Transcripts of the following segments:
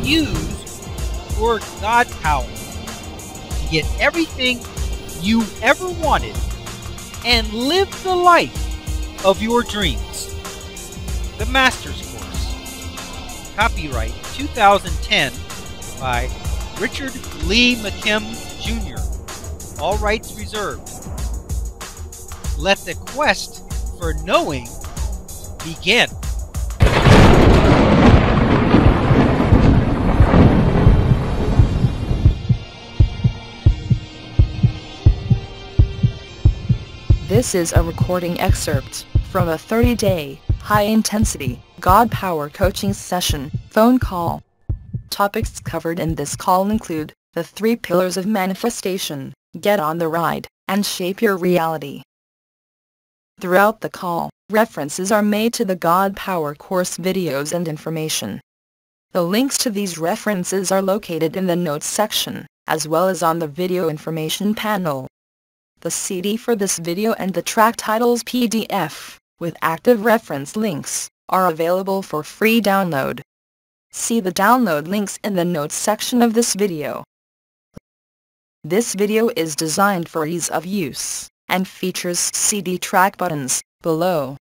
use your God power to get everything you ever wanted and live the life of your dreams. The Master's Course. Copyright 2010 by Richard Lee McKim Jr. All rights reserved. Let the quest for knowing begin. This is a recording excerpt from a 30-day, high-intensity, God Power coaching session, phone call. Topics covered in this call include the 3 pillars of manifestation, get on the ride, and shape your reality. Throughout the call, references are made to the God Power course videos and information. The links to these references are located in the notes section, as well as on the video information panel. The CD for this video and the track titles PDF, with active reference links, are available for free download. See the download links in the notes section of this video. This video is designed for ease of use, and features CD track buttons below.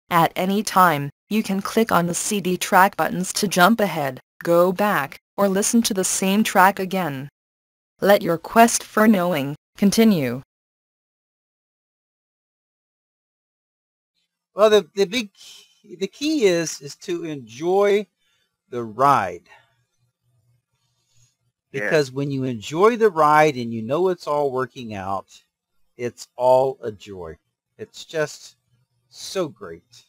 At any time, you can click on the CD track buttons to jump ahead, go back, or listen to the same track again. Let your quest for knowing continue. Well, the key is to enjoy the ride. Because when you enjoy the ride and you know it's all working out, it's all a joy. It's just so great.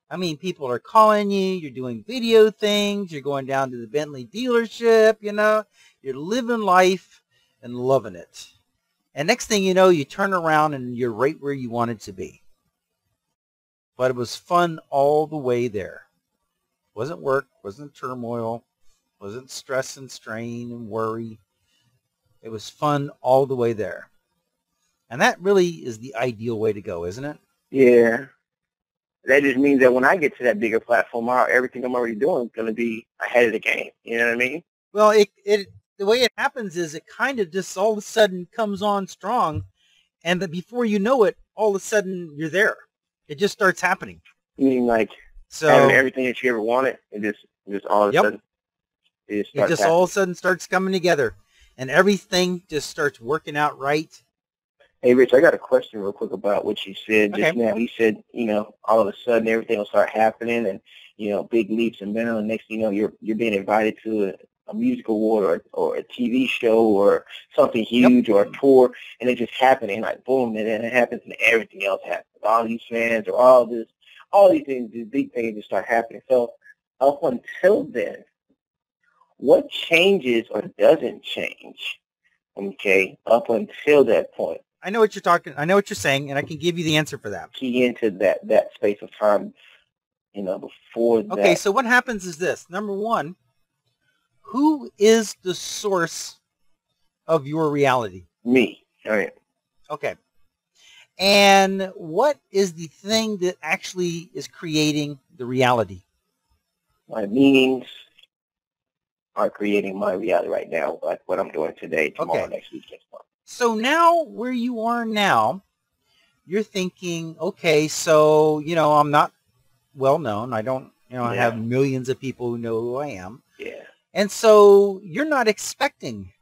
I mean, people are calling you, you're doing video things, you're going down to the Bentley dealership, you're living life and loving it. And next thing you know, you turn around and you're right where you wanted to be. But it was fun all the way there. Wasn't work, wasn't turmoil, wasn't stress and strain and worry. It was fun all the way there. And that really is the ideal way to go, isn't it? Yeah. That just means that when I get to that bigger platform, everything I'm already doing is going to be ahead of the game. You know what I mean? Well, the way it happens is it kind of just all of a sudden comes on strong. And that before you know it, all of a sudden you're there. It just starts happening. You mean like having everything that you ever wanted? It just all of a sudden. It just all of a sudden starts coming together. And everything just starts working out right. Hey, Rich, I got a question real quick about what you said just now. He said, all of a sudden everything will start happening and, big leaps and bounds. And next thing you know, you're being invited to a music award or a TV show or something huge or a tour, and it just happening like boom, and then it happens and everything else happens. All these fans or all these things, these big things just start happening. So up until then, what changes or doesn't change? Okay, up until that point. I know what you're saying, and I can give you the answer for that. Key into that space of time, before that. Okay, so what happens is this. Number one, who is the source of your reality? Me. All right. Okay. And what is the thing that actually is creating the reality? My meanings are creating my reality right now, like what I'm doing today, tomorrow, next week, next month. So now, where you are now, you're thinking, okay, so, I'm not well known. I don't, I have millions of people who know who I am. Yeah. And so you're not expecting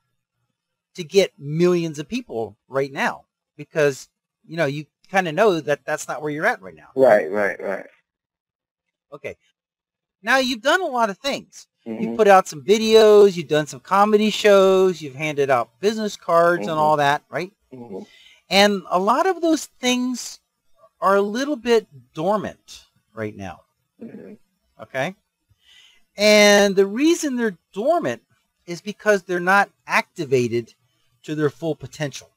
to get millions of people right now because, you kind of know that that's not where you're at right now. Right. Okay. Now, you've done a lot of things. You've put out some videos, you've done some comedy shows, you've handed out business cards and all that, right? And a lot of those things are a little bit dormant right now. Okay? And the reason they're dormant is because they're not activated to their full potential.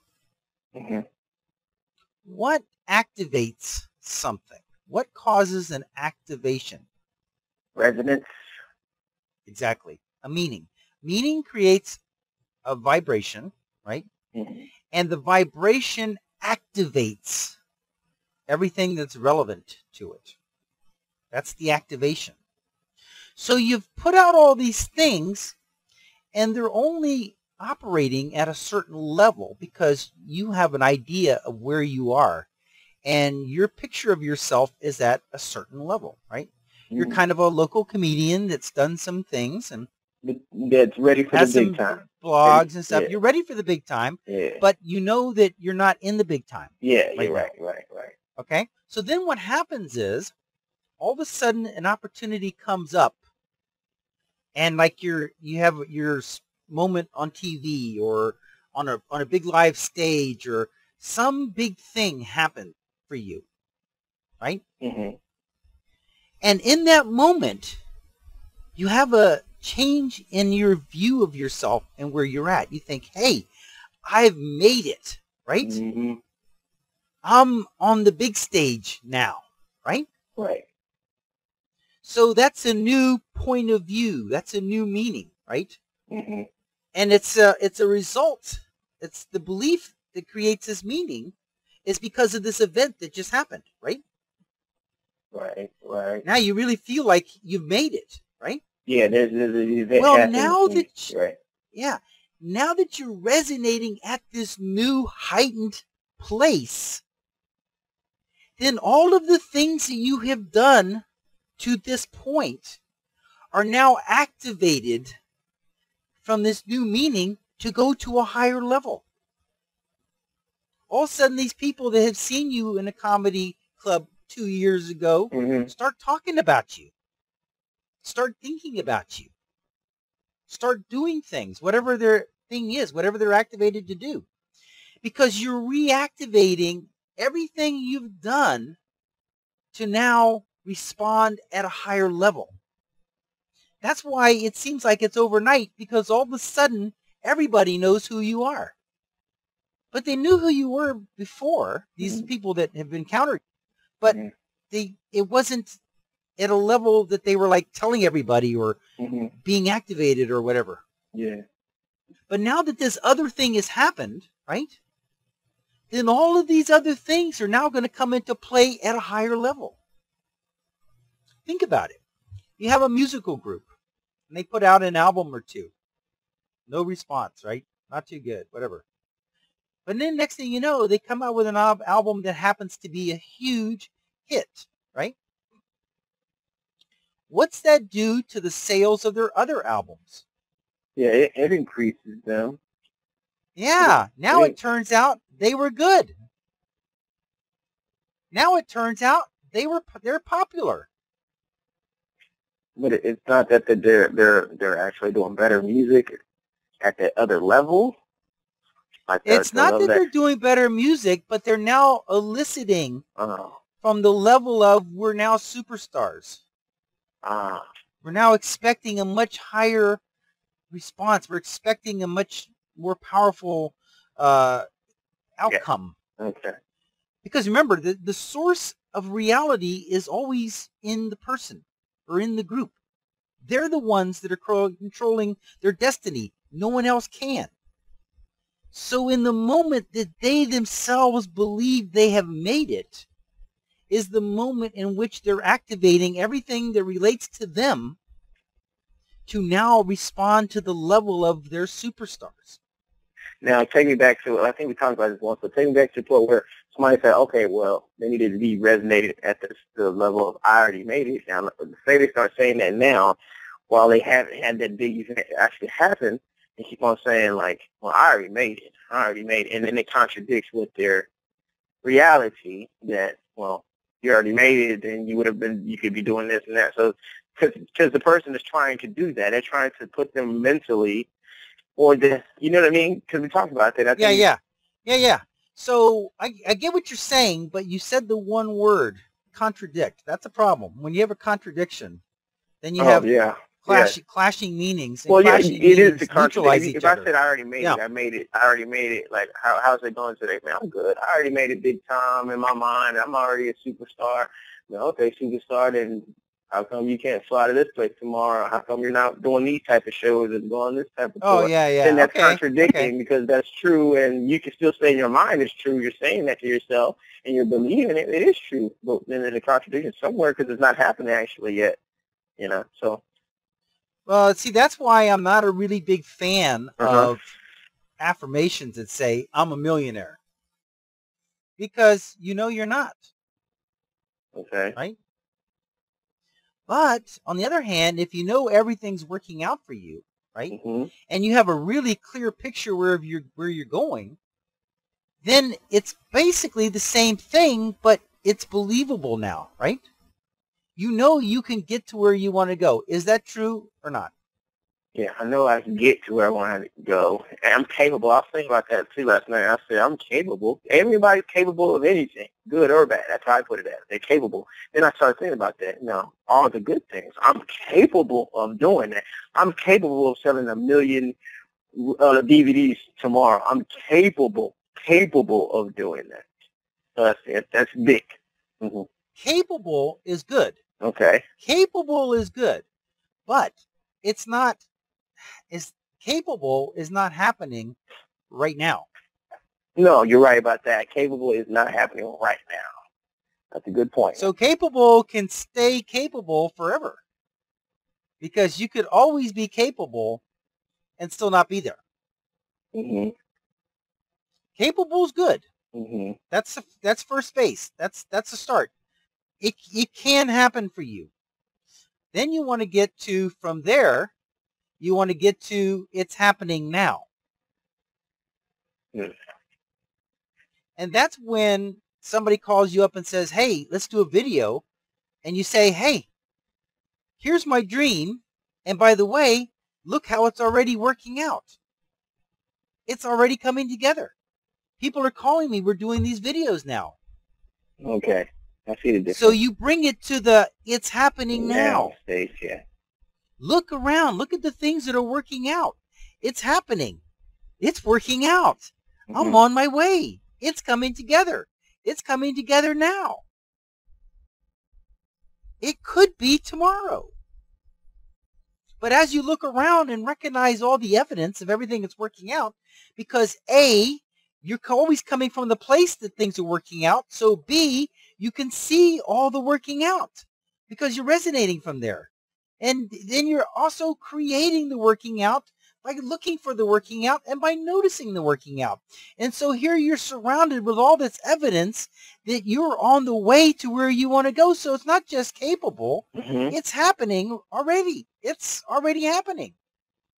What activates something? What causes an activation? Resonance. Exactly. A meaning. Meaning creates a vibration, right? And the vibration activates everything that's relevant to it. That's the activation. So you've put out all these things And they're only operating at a certain level because you have an idea of where you are. And your picture of yourself is at a certain level, right? You're kind of a local comedian that's done some things and that's ready for the big time. Blogs and stuff. Yeah. You're ready for the big time, yeah. But you know that you're not in the big time. Yeah, you're right. Okay? So then what happens is all of a sudden an opportunity comes up and like you have your moment on TV or on a big live stage or some big thing happened for you, right? Mm-hmm. And in that moment, you have a change in your view of yourself and where you're at. You think, hey, I've made it, right? Mm-hmm. I'm on the big stage now, right? Right. So that's a new point of view. That's a new meaning, right? Mm-hmm. And it's a result. It's the belief that creates this meaning is because of this event that just happened, right? Right. Now you really feel like you've made it, right? Yeah, there's an event. Well, now that you're resonating at this new heightened place, then all of the things that you have done to this point are now activated from this new meaning to go to a higher level. All of a sudden, these people that have seen you in a comedy club 2 years ago start talking about you, start thinking about you, start doing things, whatever their thing is, whatever they're activated to do. Because you're reactivating everything you've done to now respond at a higher level. That's why it seems like it's overnight, because all of a sudden, everybody knows who you are. But they knew who you were before, these people that have encountered, but it wasn't at a level that they were like telling everybody or being activated or whatever. Yeah. But now that this other thing has happened, right? Then all of these other things are now going to come into play at a higher level. Think about it. You have a musical group and they put out an album or two. No response, right? Not too good, whatever. But then next thing you know, they come out with an album that happens to be a huge hit, right? What's that do to the sales of their other albums? Yeah, it increases them. Yeah, now it turns out they were good. Now it turns out they're popular. But it's not that they're actually doing better music at that other level. Like it's not that they're doing better music, but they're now eliciting from the level of we're now superstars. We're now expecting a much higher response. We're expecting a much more powerful outcome. Yeah. Okay. Because remember, the source of reality is always in the person or in the group. They're the ones that are controlling their destiny. No one else can. So in the moment that they themselves believe they have made it is the moment in which they're activating everything that relates to them to now respond to the level of their superstars. Now, take me back to, I think we talked about this once, but take me back to the point where somebody said, okay, well, they needed to be resonated at the level of I already made it. Now, say they start saying that now while they haven't had that big event actually happen, and keep on saying, like, well, I already made it. And then it contradicts with their reality that, well, you already made it, and you could be doing this and that. So, because the person is trying to do that. They're trying to put them mentally, or you know what I mean? Because we talked about that. Yeah. So I get what you're saying, but you said the one word, contradict. That's a problem. When you have a contradiction, then you have clashing meanings. And it is the contradiction. If I said I already made it, I already made it. Like, how's it going today? Man, I'm good. I already made it big time in my mind. I'm already a superstar. Okay, superstar, then how come you can't fly to this place tomorrow? How come you're not doing these type of shows and going this type of tour? Then that's contradicting because that's true, and you can still say in your mind it's true. You're saying that to yourself, and you're believing it. It is true, but then there's a contradiction somewhere because it's not happening actually yet. So. Well, see, that's why I'm not a really big fan of affirmations that say, I'm a millionaire. Because you know you're not. Okay. Right? But on the other hand, if you know everything's working out for you, right? And you have a really clear picture where you're going, then it's basically the same thing, but it's believable now, right? You know you can get to where you want to go. Is that true or not? Yeah, I know I can get to where I want to go. And I'm capable. I was thinking about that too last night. I said, I'm capable. Everybody's capable of anything, good or bad. That's how I put it at. They're capable. Then I started thinking about that. No, all the good things. I'm capable of doing that. I'm capable of selling 1 million DVDs tomorrow. I'm capable of doing that. So that's it. That's big. Capable is good. Okay. Capable is good. But it's not, capable is not happening right now. No, you're right about that. Capable is not happening right now. That's a good point. So capable can stay capable forever. Because you could always be capable and still not be there. Capable is good. That's first base. That's a start. It can happen for you. Then you want to get to, from there, you want to get to it's happening now. And that's when somebody calls you up and says, hey, let's do a video. And you say, hey, here's my dream. And by the way, look how it's already working out. It's already coming together. People are calling me. We're doing these videos now. Okay. I see the difference. So you bring it to the it's happening now stage, yeah. Look around. Look at the things that are working out. It's happening. It's working out. I'm on my way. It's coming together. It's coming together now. It could be tomorrow. But as you look around and recognize all the evidence of everything that's working out, because A, you're always coming from the place that things are working out. So B, you can see all the working out because you're resonating from there. And then you're also creating the working out by looking for the working out and by noticing the working out. And so here you're surrounded with all this evidence that you're on the way to where you want to go. So it's not just capable. It's happening already. It's already happening.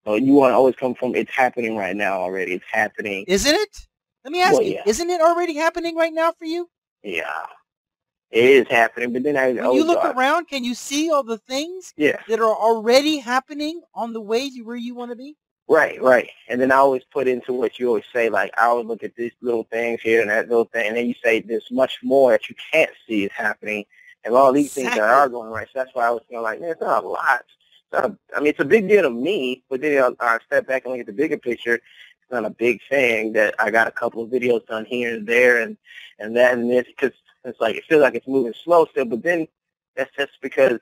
Oh, you want to always come from it's happening right now already. It's happening. Isn't it? Let me ask you, isn't it already happening right now for you? Yeah. It is happening, but then when you look around, can you see all the things that are already happening on the way to where you want to be? Right, right. And then I always put into what you always say, like, I always look at these little things here and that little thing, and then you say there's much more that you can't see is happening, and all these things that are going right. So that's why I was feeling like, man, it's not a lot. So, I mean, it's a big deal to me, but then I step back and look at the bigger picture. It's not a big thing that I got a couple of videos done here and there and that and this, because it's like it feels like it's moving slow still, but then that's just because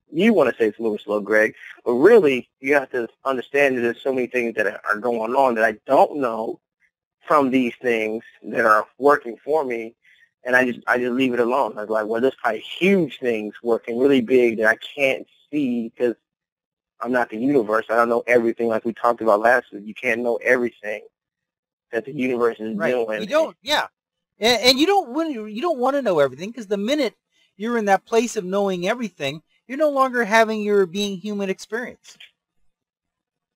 you want to say it's moving slow, Greg. But really, you have to understand that there's so many things that are going on that I don't know from these things that are working for me, and I just leave it alone. I was like, well, there's probably huge things working really big that I can't see because I'm not the universe. I don't know everything like we talked about last week. You can't know everything that the universe is doing. You don't, and you don't want to know everything because the minute you're in that place of knowing everything, you're no longer having your being human experience.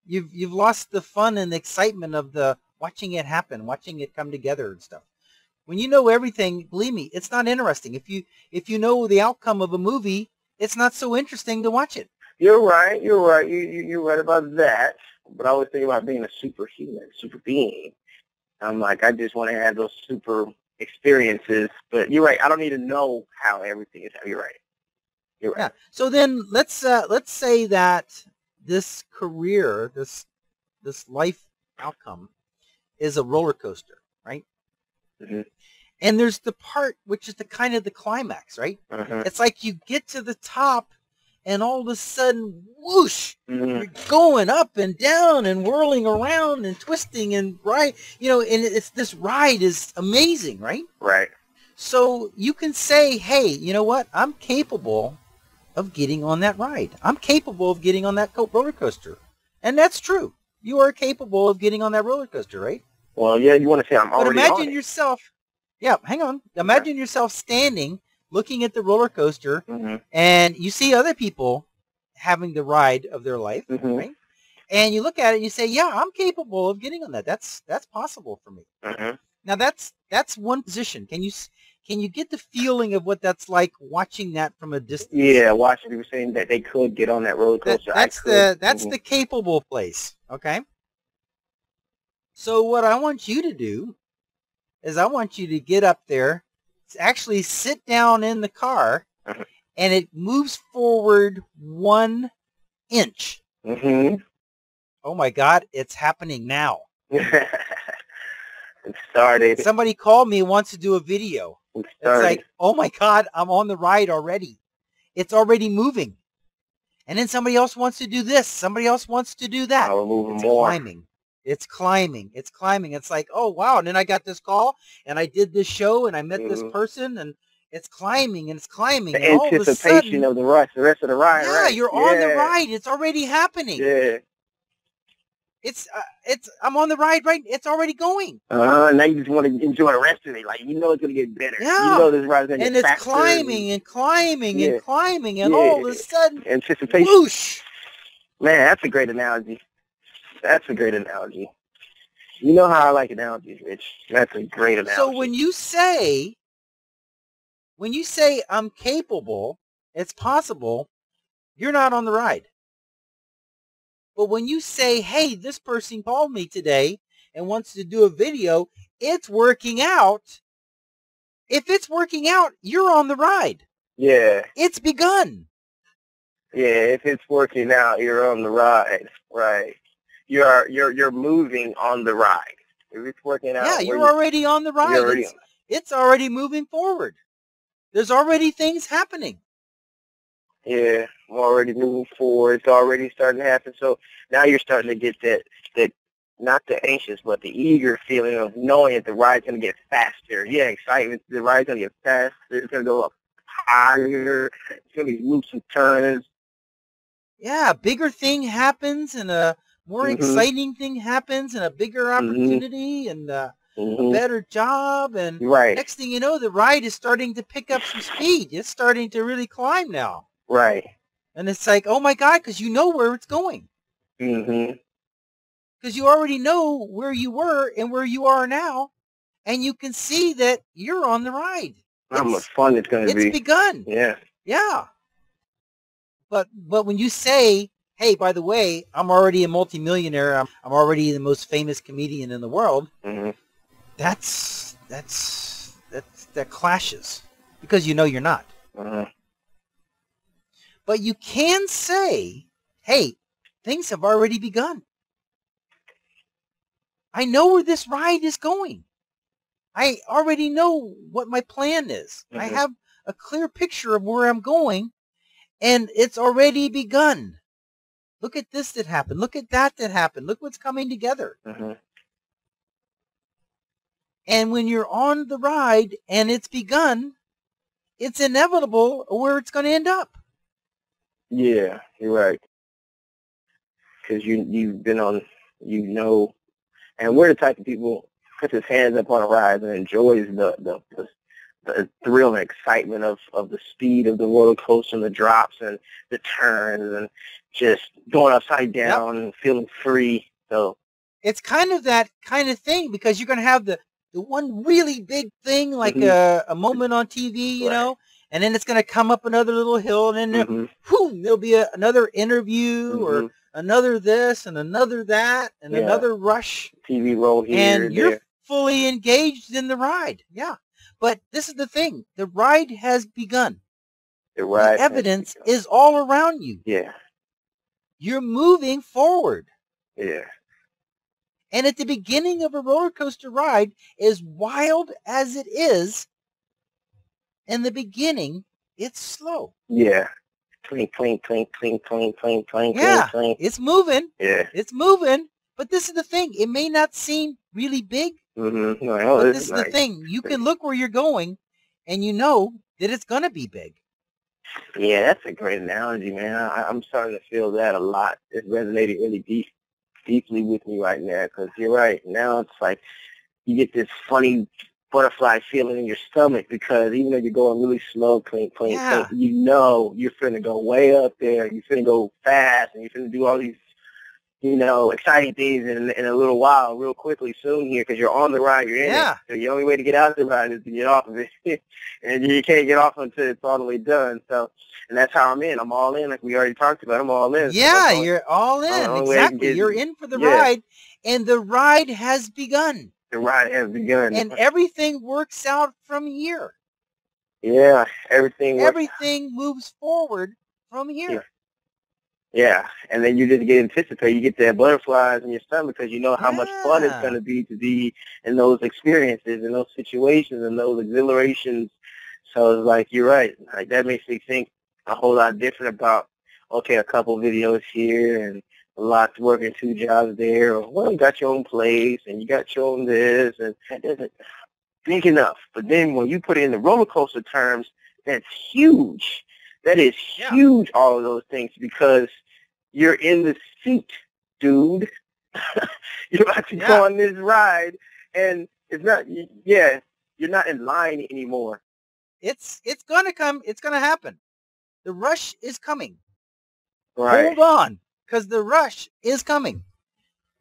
You've lost the fun and the excitement of the watching it happen, watching it come together and stuff. When you know everything, believe me, it's not interesting. If you know the outcome of a movie, it's not so interesting to watch it. You're right. You're right. You're right about that. But I always think about being a superhuman, super being. I'm like, I just want to have those super experiences. But you're right. I don't need to know how everything is. You're right. You're right. Yeah. So then let's say that this career, this life outcome is a roller coaster, right? And there's the part which is the kind of the climax, right? It's like you get to the top and all of a sudden, whoosh, you're going up and down and whirling around and twisting and and it's this ride is amazing, right? Right. So you can say, hey, you know what? I'm capable of getting on that ride. I'm capable of getting on that roller coaster. And that's true. You are capable of getting on that roller coaster, right? Well, yeah, you want to say I'm already on it. But imagine yourself, hang on. Imagine yourself standing, looking at the roller coaster, and you see other people having the ride of their life, right? And you look at it and you say, yeah, I'm capable of getting on that. That's possible for me. Now that's one position. Can you get the feeling of what that's like watching that from a distance? Yeah, watching people saying that they could get on that roller coaster. That's the capable place. Okay. So what I want you to do is I want you to get up there, actually sit down in the car, and it moves forward 1 inch. Oh my God, it's happening now. It started. Somebody called me and wants to do a video. It's like, oh my God, I'm on the ride already. It's already moving. And then somebody else wants to do this. Somebody else wants to do that. We're moving more. Climbing. It's climbing. It's climbing. It's like, oh, wow. And then I got this call and I did this show and I met this person and it's climbing and it's climbing. The and anticipation of the rush, the rest of the ride, right? Yeah, you're on the ride. It's already happening. Yeah. I'm on the ride, right? It's already going. Now you just want to enjoy the rest of it. Like, you know it's going to get better. Yeah. You know this ride's going to get faster. And it's climbing and climbing and climbing and all of a sudden, anticipation. Whoosh. Man, that's a great analogy. That's a great analogy. You know how I like analogies, Rich. That's a great analogy. So when you say I'm capable, it's possible, you're not on the ride. But when you say, hey, this person called me today and wants to do a video, it's working out. If it's working out, you're on the ride. Yeah. It's begun. Yeah, if it's working out, you're on the ride. Right. You're moving on the ride. If it's working out. Yeah, you're already on the ride. It's already moving forward. There's already things happening. Yeah, I'm already moving forward. It's already starting to happen. So now you're starting to get that not the anxious, but the eager feeling of knowing that the ride's going to get faster. Yeah, excitement. The ride's going to get faster. It's going to go up higher. It's going to be loops and turns. Yeah, a bigger thing happens and a more exciting thing happens and a bigger opportunity and a better job. And next thing you know, the ride is starting to pick up some speed. It's starting to really climb now. Right. And it's like, oh my God, because you know where it's going. Because you already know where you were and where you are now. And you can see that you're on the ride. How much fun it's going to be. It's begun. Yeah. Yeah. But when you say, hey, by the way, I'm already a multimillionaire. I'm already the most famous comedian in the world. That clashes because you know you're not. But you can say, hey, things have already begun. I know where this ride is going. I already know what my plan is. I have a clear picture of where I'm going, and it's already begun. Look at this that happened. Look at that happened. Look what's coming together. And when you're on the ride and it's begun, it's inevitable where it's going to end up. Yeah, you're right. Because you've been on, you know, and we're the type of people puts his hands up on a ride and enjoys the thrill and excitement of the speed of the roller coaster and the drops and the turns and just going upside down and feeling free. So it's kind of that kind of thing because you're going to have the one really big thing like a moment on TV, you know, and then it's going to come up another little hill and then there'll be another interview or another this and another that and another rush. TV roll here and you're fully engaged in the ride. Yeah. But this is the thing. The ride has begun. The evidence is all around you. Yeah. You're moving forward. Yeah. And at the beginning of a roller coaster ride, as wild as it is, in the beginning, it's slow. Yeah. Clink, clink, clink, clink, clink, clink, clink, yeah, clink. It's moving. Yeah. It's moving. But this is the thing. It may not seem really big. No, but this is the thing. You can look where you're going, and you know that it's going to be big. Yeah, that's a great analogy, man. I'm starting to feel that a lot. It's resonating really deeply with me right now, because you're right. Now it's like you get this funny butterfly feeling in your stomach, because even though you're going really slow, clink, clink, Yeah. clink, you know you're finna go way up there. You're finna go fast, and you're finna do all these, exciting things in a little while, real quickly soon here, because you're on the ride, you're in it. So the only way to get out of the ride is to get off of it, and you can't get off until it's all the way done. So, and that's how I'm in. I'm all in, like we already talked about. I'm all in. Yeah, you're all in. Exactly. You're in for the ride, and the ride has begun. The ride has begun. And everything works out from here. Yeah, everything moves forward from here. Yeah, and then you just get anticipated. You get that butterflies in your stomach, because you know how much fun it's going to be in those experiences, in those situations, and those exhilarations. So it's like, you're right. Like, that makes me think a whole lot different about, okay, a couple videos here and a lot working 2 jobs there, or, well, you got your own place and you got your own this, and that doesn't think enough. But then when you put it in the roller coaster terms, that's huge. That is huge, all of those things, because you're in the seat, dude. You're about to go on this ride, and it's not, you're not in line anymore. It's going to come. It's going to happen. The rush is coming. Right. Hold on, because the rush is coming.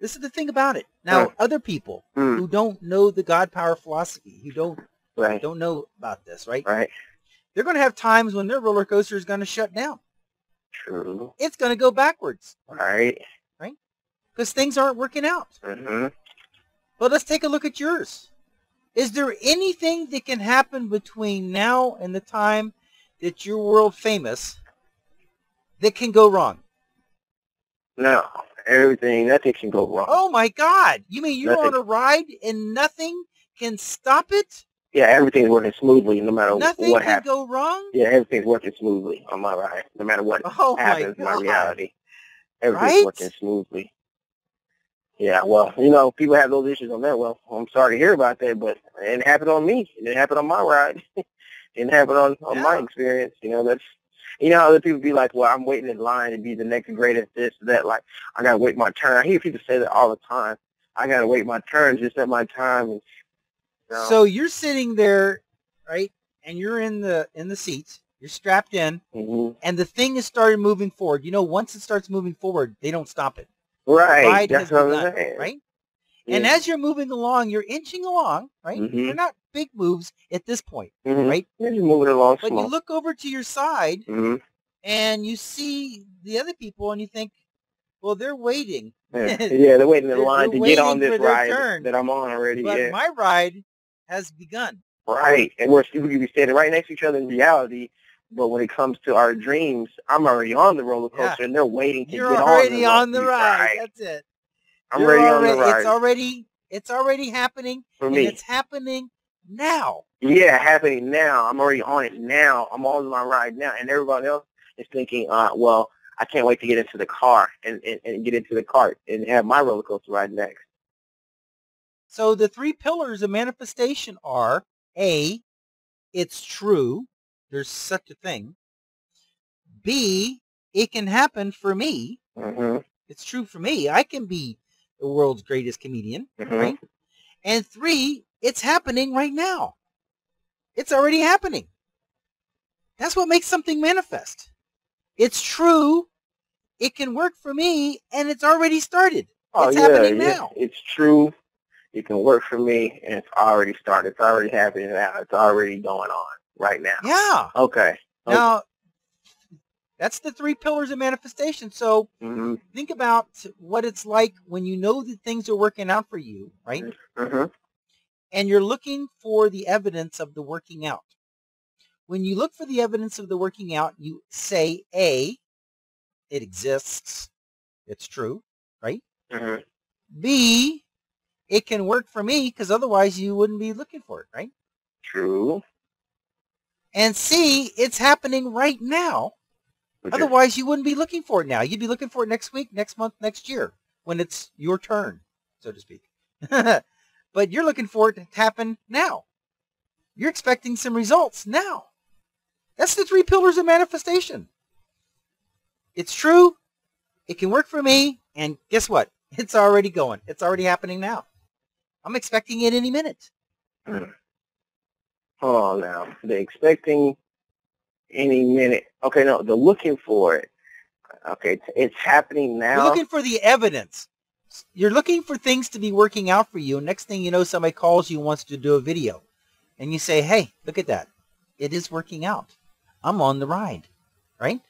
This is the thing about it. Now, other people who don't know the God Power philosophy, who don't know about this, right? Right. They're going to have times when their roller coaster is going to shut down. True. It's going to go backwards. Right. Right? Because things aren't working out. Mm-hmm. But let's take a look at yours. Is there anything that can happen between now and the time that you're world famous that can go wrong? No. Nothing can go wrong. Oh, my God. You mean you're on a ride and nothing can stop it? Yeah, everything's working smoothly no matter what happens. Nothing can go wrong? Yeah, everything's working smoothly on my ride, no matter what happens in my reality. Everything's working smoothly. Yeah, well, people have those issues on that. Well, I'm sorry to hear about that, but it didn't happen on me. It didn't happen on my ride. It didn't happen on my experience. That's, other people be like, well, I'm waiting in line to be the next greatest this, that. Like, I got to wait my turn. I hear people say that all the time. I got to wait my turn just at my time. And, So you're sitting there, right, and you're in the seats. You're strapped in, and the thing has started moving forward. Once it starts moving forward, they don't stop it. Right. That's what I'm saying. Right? Yeah. And as you're moving along, you're inching along, right? They're not big moves at this point, right? You're just moving along But small. you look over to your side, and you see the other people, and you think, well, they're waiting. Yeah, they're waiting in line to get on this ride that I'm on already. But my ride has begun. Right. And we could be standing right next to each other in reality. But when it comes to our dreams, I'm already on the roller coaster, and they're waiting to get on the ride. You're already on the ride. That's it. I'm already on the ride. It's already happening for me. It's happening now. Yeah, happening now. I'm already on it now. I'm on my ride now, and everybody else is thinking, well, I can't wait to get into the car and get into the cart and have my roller coaster ride next. So the 3 pillars of manifestation are: A, it's true. There's such a thing. B, it can happen for me. It's true for me. I can be the world's greatest comedian, right? And 3, it's happening right now. It's already happening. That's what makes something manifest. It's true. It can work for me, and it's already started. It's happening now. It's true. It can work for me, and it's already started. It's already happening now. It's already going on right now. Yeah. Okay. Now, that's the 3 pillars of manifestation. So think about what it's like when you know that things are working out for you, right? And you're looking for the evidence of the working out. When you look for the evidence of the working out, you say, A, it exists. It's true, right? B, it can work for me, because otherwise you wouldn't be looking for it, right? True. And C, it's happening right now. Otherwise, you wouldn't be looking for it now. You'd be looking for it next week, next month, next year, when it's your turn, so to speak. But you're looking for it to happen now. You're expecting some results now. That's the 3 pillars of manifestation. It's true. It can work for me. And guess what? It's already going. It's already happening now. I'm expecting it any minute. Oh, now. They're expecting any minute. Okay, no, they're looking for it. Okay, it's happening now. You're looking for the evidence. You're looking for things to be working out for you. Next thing you know, somebody calls you and wants to do a video. And you say, hey, look at that. It is working out. I'm on the ride. Right?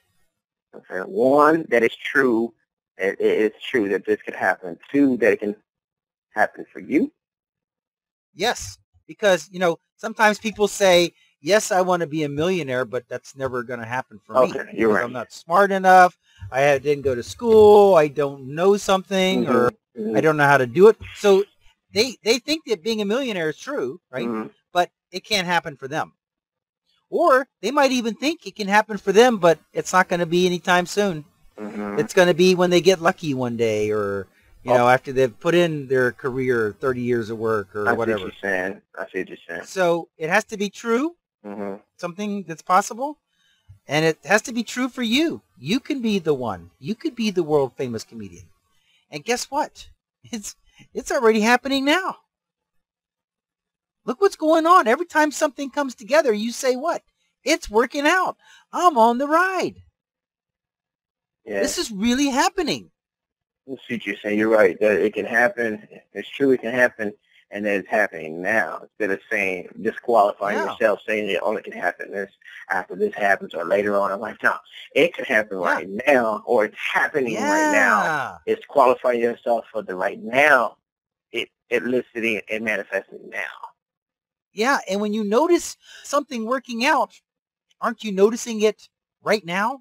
Okay. 1, that it's true. It's true that this could happen. 2, that it can happen for you. Yes. Because, sometimes people say, yes, I want to be a millionaire, but that's never going to happen for me. Okay, you're right. I'm not smart enough. I didn't go to school. I don't know something, or I don't know how to do it. So they think that being a millionaire is true, right? But it can't happen for them. Or they might even think it can happen for them, but it's not going to be anytime soon. It's going to be when they get lucky one day, or after they've put in their career 30 years of work or whatever. I see what you're saying. So it has to be true, something that's possible, and it has to be true for you. You can be the one. You could be the world famous comedian. And guess what? It's already happening now. Look what's going on. Every time something comes together, you say what? It's working out. I'm on the ride. Yeah. This is really happening. I see what you're saying. You're right. That it can happen. It's true it can happen, and that it's happening now. Instead of saying, disqualifying yourself, saying it only can happen after this happens or later on. I'm like, no, it can happen right now, or it's happening right now. It's qualifying yourself for the right now. It listed and manifesting now. Yeah, and when you notice something working out, aren't you noticing it right now?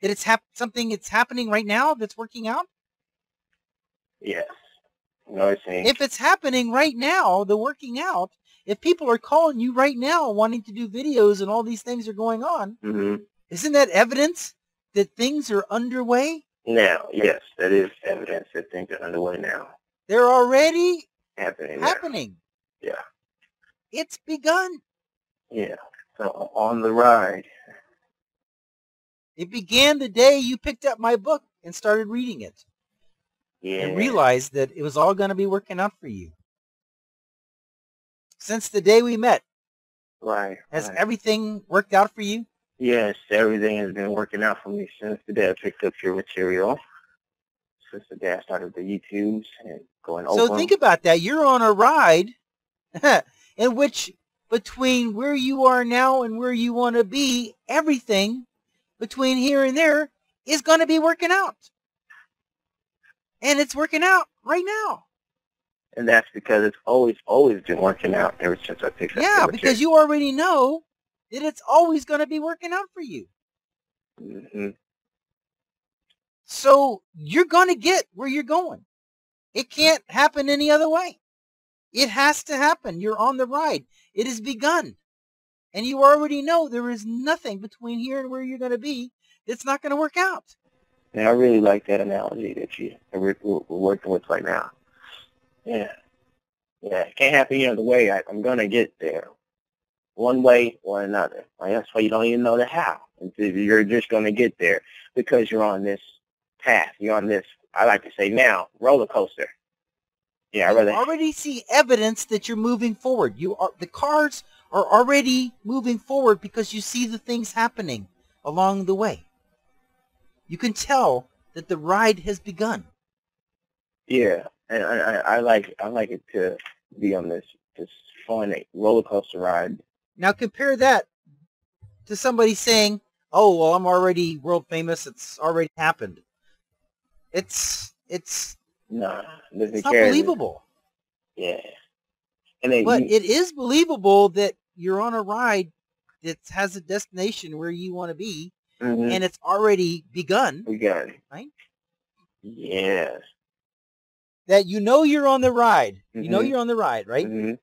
That it's something that's happening right now that's working out? Yes. Noticing. If it's happening right now, the working out, if people are calling you right now wanting to do videos and all these things are going on, isn't that evidence that things are underway? Now, yes, that is evidence that things are underway now. They're already happening. Yeah. It's begun. Yeah. So on the ride. It began the day you picked up my book and started reading it. Yeah. And realized that it was all going to be working out for you. Since the day we met. Right. Has everything worked out for you? Yes, everything has been working out for me since the day I picked up your material. Since the day I started the YouTubes and going over. So think about that. You're on a ride in which between where you are now and where you want to be, everything between here and there is going to be working out. And it's working out right now. And that's because it's always been working out ever since I picked up. Yeah, because you already know that it's always going to be working out for you. So you're going to get where you're going. It can't happen any other way. It has to happen. You're on the ride. It has begun. And you already know there is nothing between here and where you're going to be that's not going to work out. Yeah, I really like that analogy that we're working with right now. Yeah. Yeah, it can't happen any other way. I'm going to get there. One way or another. Like, that's why you don't even know the how. You're just going to get there because you're on this path. You're on this, I like to say now, roller coaster. Yeah, you already see evidence that you're moving forward. The cars are already moving forward because you see the things happening along the way. You can tell that the ride has begun. Yeah, and I like it to be on this fun roller coaster ride. Now compare that to somebody saying, "Oh, well, I'm already world famous. It's already happened." It's not believable. Yeah. But it is believable that you're on a ride that has a destination where you want to be, and it's already begun. Right? Yes. That you're on the ride. You know you're on the ride, right?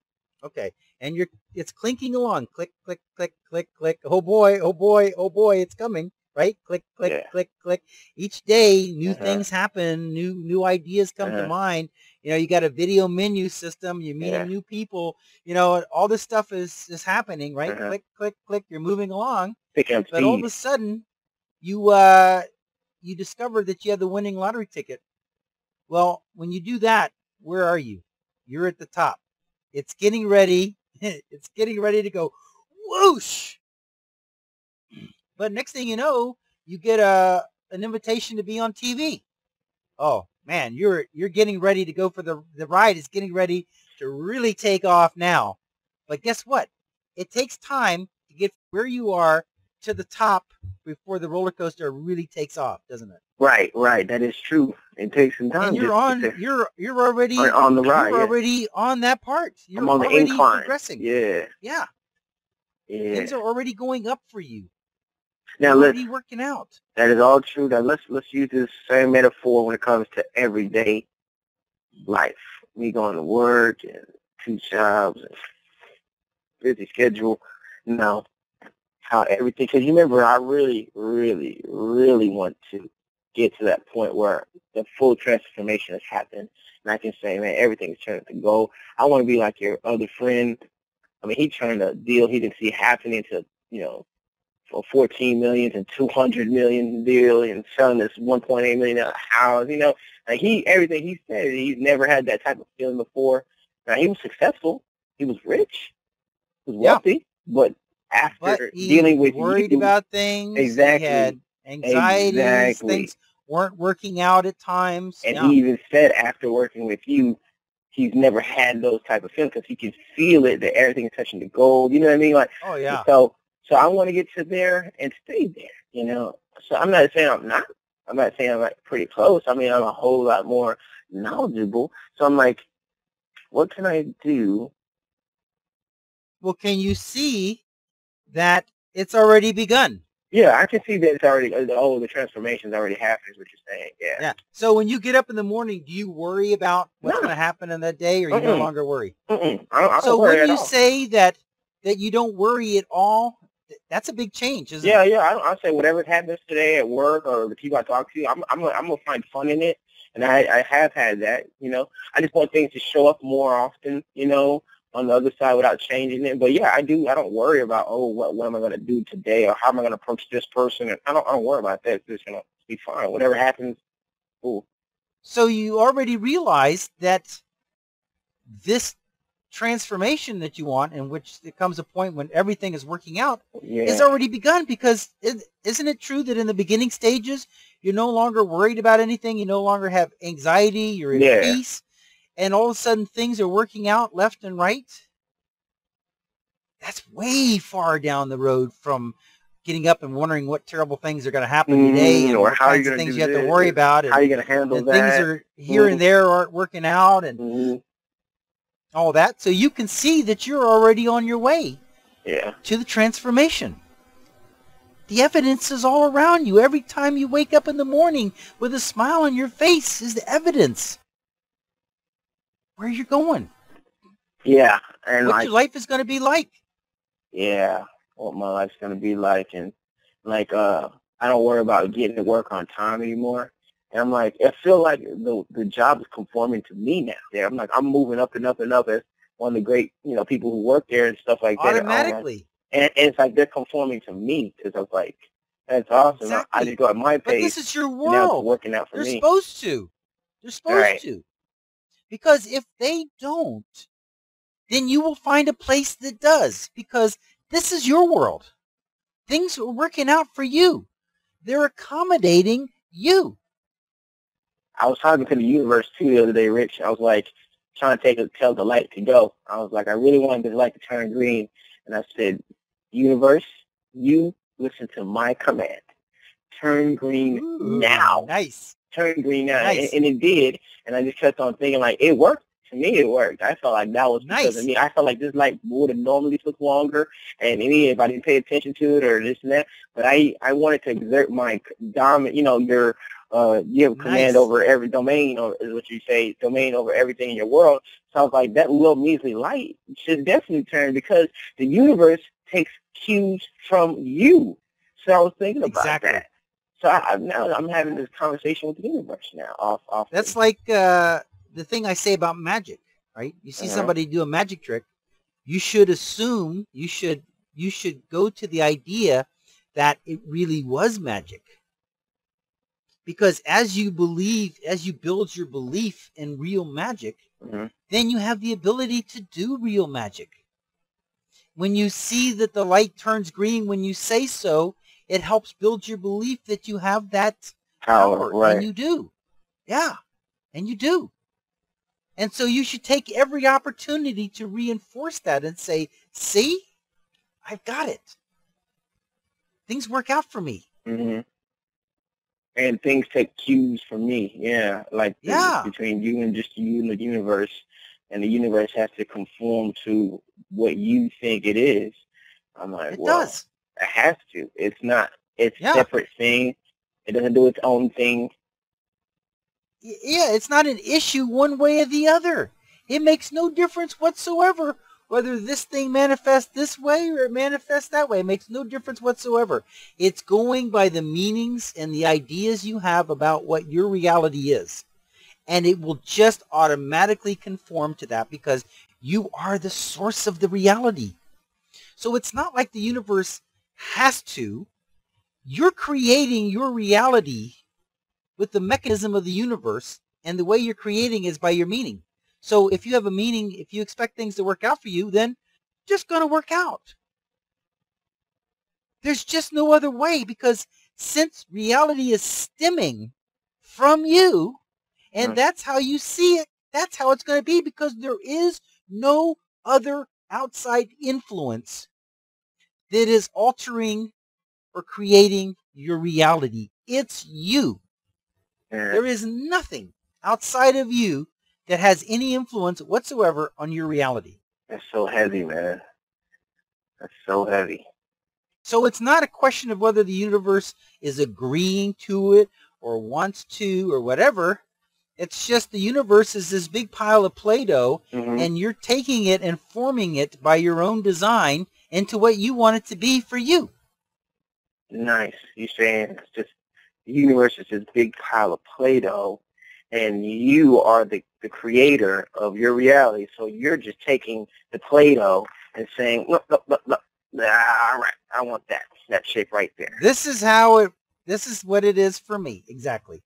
Okay. And it's clinking along. Click, click, click, click, click. Oh boy, oh boy, oh boy, it's coming, right? Click, click, click, click. Each day, new things happen, new ideas come to mind. You know, you got a video menu system, you're meeting new people, you know, all this stuff is happening, right? Click, click, click, you're moving along. But all of a sudden, you discover that you have the winning lottery ticket. Well, when you do that, where are you? You're at the top. It's getting ready. It's getting ready to go whoosh. But next thing you know, you get an invitation to be on TV. Oh man, you're getting ready to go for the ride. Is getting ready to really take off now. But guess what? It takes time to get where you are to the top before the roller coaster really takes off, doesn't it? Right, right. That is true. It takes some time. And you're already on the ride. You're already on that part. I'm on the incline. Progressing. Yeah. Things are already going up for you. Now you're already working out. That is all true. Now let's use this same metaphor when it comes to everyday life. Me going to work and 2 jobs and busy schedule. Now, how everything, because you remember I really, really, really want to get to that point where the full transformation has happened. And I can say, man, everything's turning to gold. I want to be like your other friend. I mean, he turned a deal he didn't see happening to, you know, for $14 million and $200 million deal and selling this $1.8 million house. You know, like everything he said, he's never had that type of feeling before. Now, he was successful. He was rich. He was wealthy. But after dealing with worried about things. Exactly. He had anxieties. Exactly. Things weren't working out at times. And he even said after working with you, he's never had those type of feelings because he can feel it, that everything's touching the gold. You know what I mean? Like, oh, yeah. So I want to get to there and stay there, you know. So I'm not saying I'm not. I'm not saying I'm like pretty close. I mean, I'm a whole lot more knowledgeable. So I'm like, what can I do? Well, can you see that it's already begun? Yeah, I can see that it's already, the transformation's already happened is what you're saying, yeah. So when you get up in the morning, do you worry about what's going to happen in that day, or you no longer worry? I don't worry when you say that you don't worry at all, that's a big change, isn't it? Yeah, I'll say whatever happens today at work or the people I talk to, I'm going to find fun in it, and I have had that, you know. I just want things to show up more often, you know, on the other side without changing it. But yeah, I don't worry about, what am I going to do today or how am I going to approach this person. And I don't worry about that. It's just going to be fine. Whatever happens, cool. So you already realize that this transformation that you want, in which there comes a point when everything is working out, is already begun, because isn't it true that in the beginning stages, you're no longer worried about anything, you no longer have anxiety, you're at peace, and all of a sudden things are working out left and right? That's way far down the road from getting up and wondering what terrible things are going to happen today, and or what how kinds of things you have to worry about, and how you're going to handle that. Things are here and there aren't working out, and all that. So you can see that you're already on your way to the transformation. The evidence is all around you. Every time you wake up in the morning with a smile on your face is the evidence where you're going. Yeah. And what your life is going to be like. Yeah. What my life's going to be like. And like, I don't worry about getting to work on time anymore. And I'm like, I feel like the job is conforming to me now. There, I'm like, I'm moving up and up and up as one of the great, you know, people who work there and stuff like that. Automatically. And it's like they're conforming to me, because I was like, that's awesome. Exactly. I just go at my pace. But this is your world. Now it's working out for me. They're supposed to. They're supposed to. Because if they don't, then you will find a place that does. Because this is your world. Things are working out for you. They're accommodating you. I was talking to the universe, too, the other day, Rich. I was like, trying to tell the light to go. I was like, I really wanted this light to turn green. And I said, universe, you listen to my command. Turn green now. Nice. Turn green now. Nice. And it did. And I just kept on thinking, like, it worked. To me, it worked. I felt like that was because of me. I felt like this light would have normally took longer, and if I didn't pay attention to it or this and that. But I wanted to exert my dominant, you know, you have command over every domain, or is what you say, domain over everything in your world. So I was like, that little measly light should definitely turn, because the universe takes cues from you. So I was thinking about that. So now I'm having this conversation with the universe now. Off. That's like the thing I say about magic, right? You see somebody do a magic trick, you should assume, you should go to the idea that it really was magic. Because as you build your belief in real magic, then you have the ability to do real magic. When you see that the light turns green when you say so, it helps build your belief that you have that power. Right. And you do. Yeah. And you do. And so you should take every opportunity to reinforce that and say, see, I've got it. Things work out for me. And things take cues from me. Yeah. Like between you and just you and the universe. And the universe has to conform to what you think it is. I'm like, it does. It has to. It's not. It's a separate thing. It doesn't do its own thing. Yeah, it's not an issue one way or the other. It makes no difference whatsoever whether this thing manifests this way or it manifests that way. It makes no difference whatsoever. It's going by the meanings and the ideas you have about what your reality is. And it will just automatically conform to that because you are the source of the reality. So it's not like the universe has to. You're creating your reality with the mechanism of the universe, and the way you're creating is by your meaning. So if you have a meaning, if you expect things to work out for you, then just going to work out. There's just no other way, because since reality is stemming from you, and that's how you see it, that's how it's going to be, because there is no other outside influence that is altering or creating your reality. It's you. There is nothing outside of you that has any influence whatsoever on your reality. That's so heavy, man. That's so heavy. So it's not a question of whether the universe is agreeing to it or wants to or whatever. It's just the universe is this big pile of Play-Doh, and you're taking it and forming it by your own design into what you want it to be for you. Nice. You're saying it's just the universe is this big pile of Play-Doh, and you are the creator of your reality. So you're just taking the Play-Doh and saying, look, all right, I want that shape right there. This is what it is for me, exactly.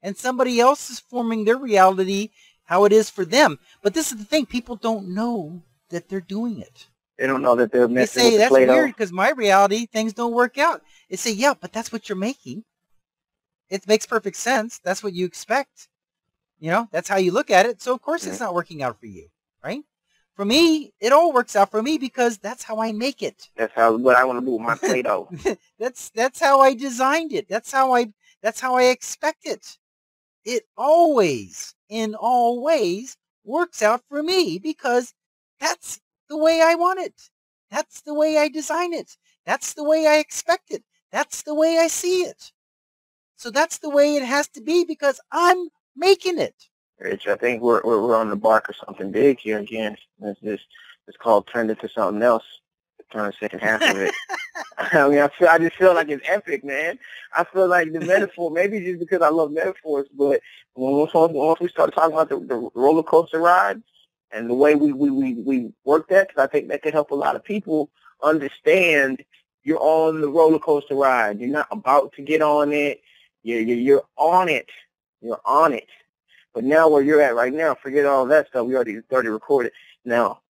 And somebody else is forming their reality how it is for them. But this is the thing, people don't know that they're doing it. They don't know that they're messing with the Play-Doh. They say, that's weird, because my reality, things don't work out. They say, yeah, but that's what you're making. It makes perfect sense. That's what you expect. You know, that's how you look at it. So, of course, it's not working out for you, right? For me, it all works out for me because that's how I make it. That's what I want to do with my Play-Doh. That's how I designed it. That's how I expect it. It always, in all ways, works out for me because that's the way I want it. That's the way I design it. That's the way I expect it. That's the way I see it. So that's the way it has to be because I'm making it. Rich, I think we're on the bark of something big here again. It's called turned into something else. Turn the second half of it. I mean, I just feel like it's epic, man. I feel like the metaphor, maybe just because I love metaphors, but once we start talking about the roller coaster ride and the way we work that, because I think that could help a lot of people understand you're on the roller coaster ride. You're not about to get on it. You're on it. You're on it. But now where you're at right now, forget all that stuff. We already recorded. Now,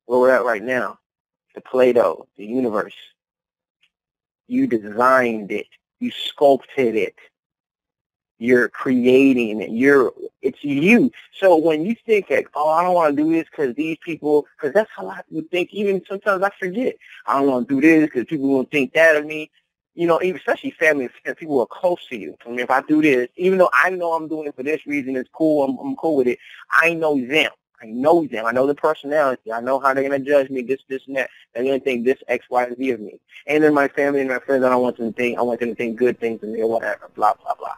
where we're at right now, the Play-Doh, the universe. You designed it. You sculpted it. You're creating it. It's you. So when you think like, oh, I don't want to do this because these people, because that's how a lot of people think. Even sometimes I forget. I don't want to do this because people will think that of me. You know, especially family and friends, people who are close to you. I mean, if I do this, even though I know I'm doing it for this reason, it's cool, I'm cool with it, I know them. I know them. I know the personality. I know how they're going to judge me, this, and that. They're going to think this, X, Y, and Z of me. And then my family and my friends, I want them to think good things of me or whatever, blah, blah, blah.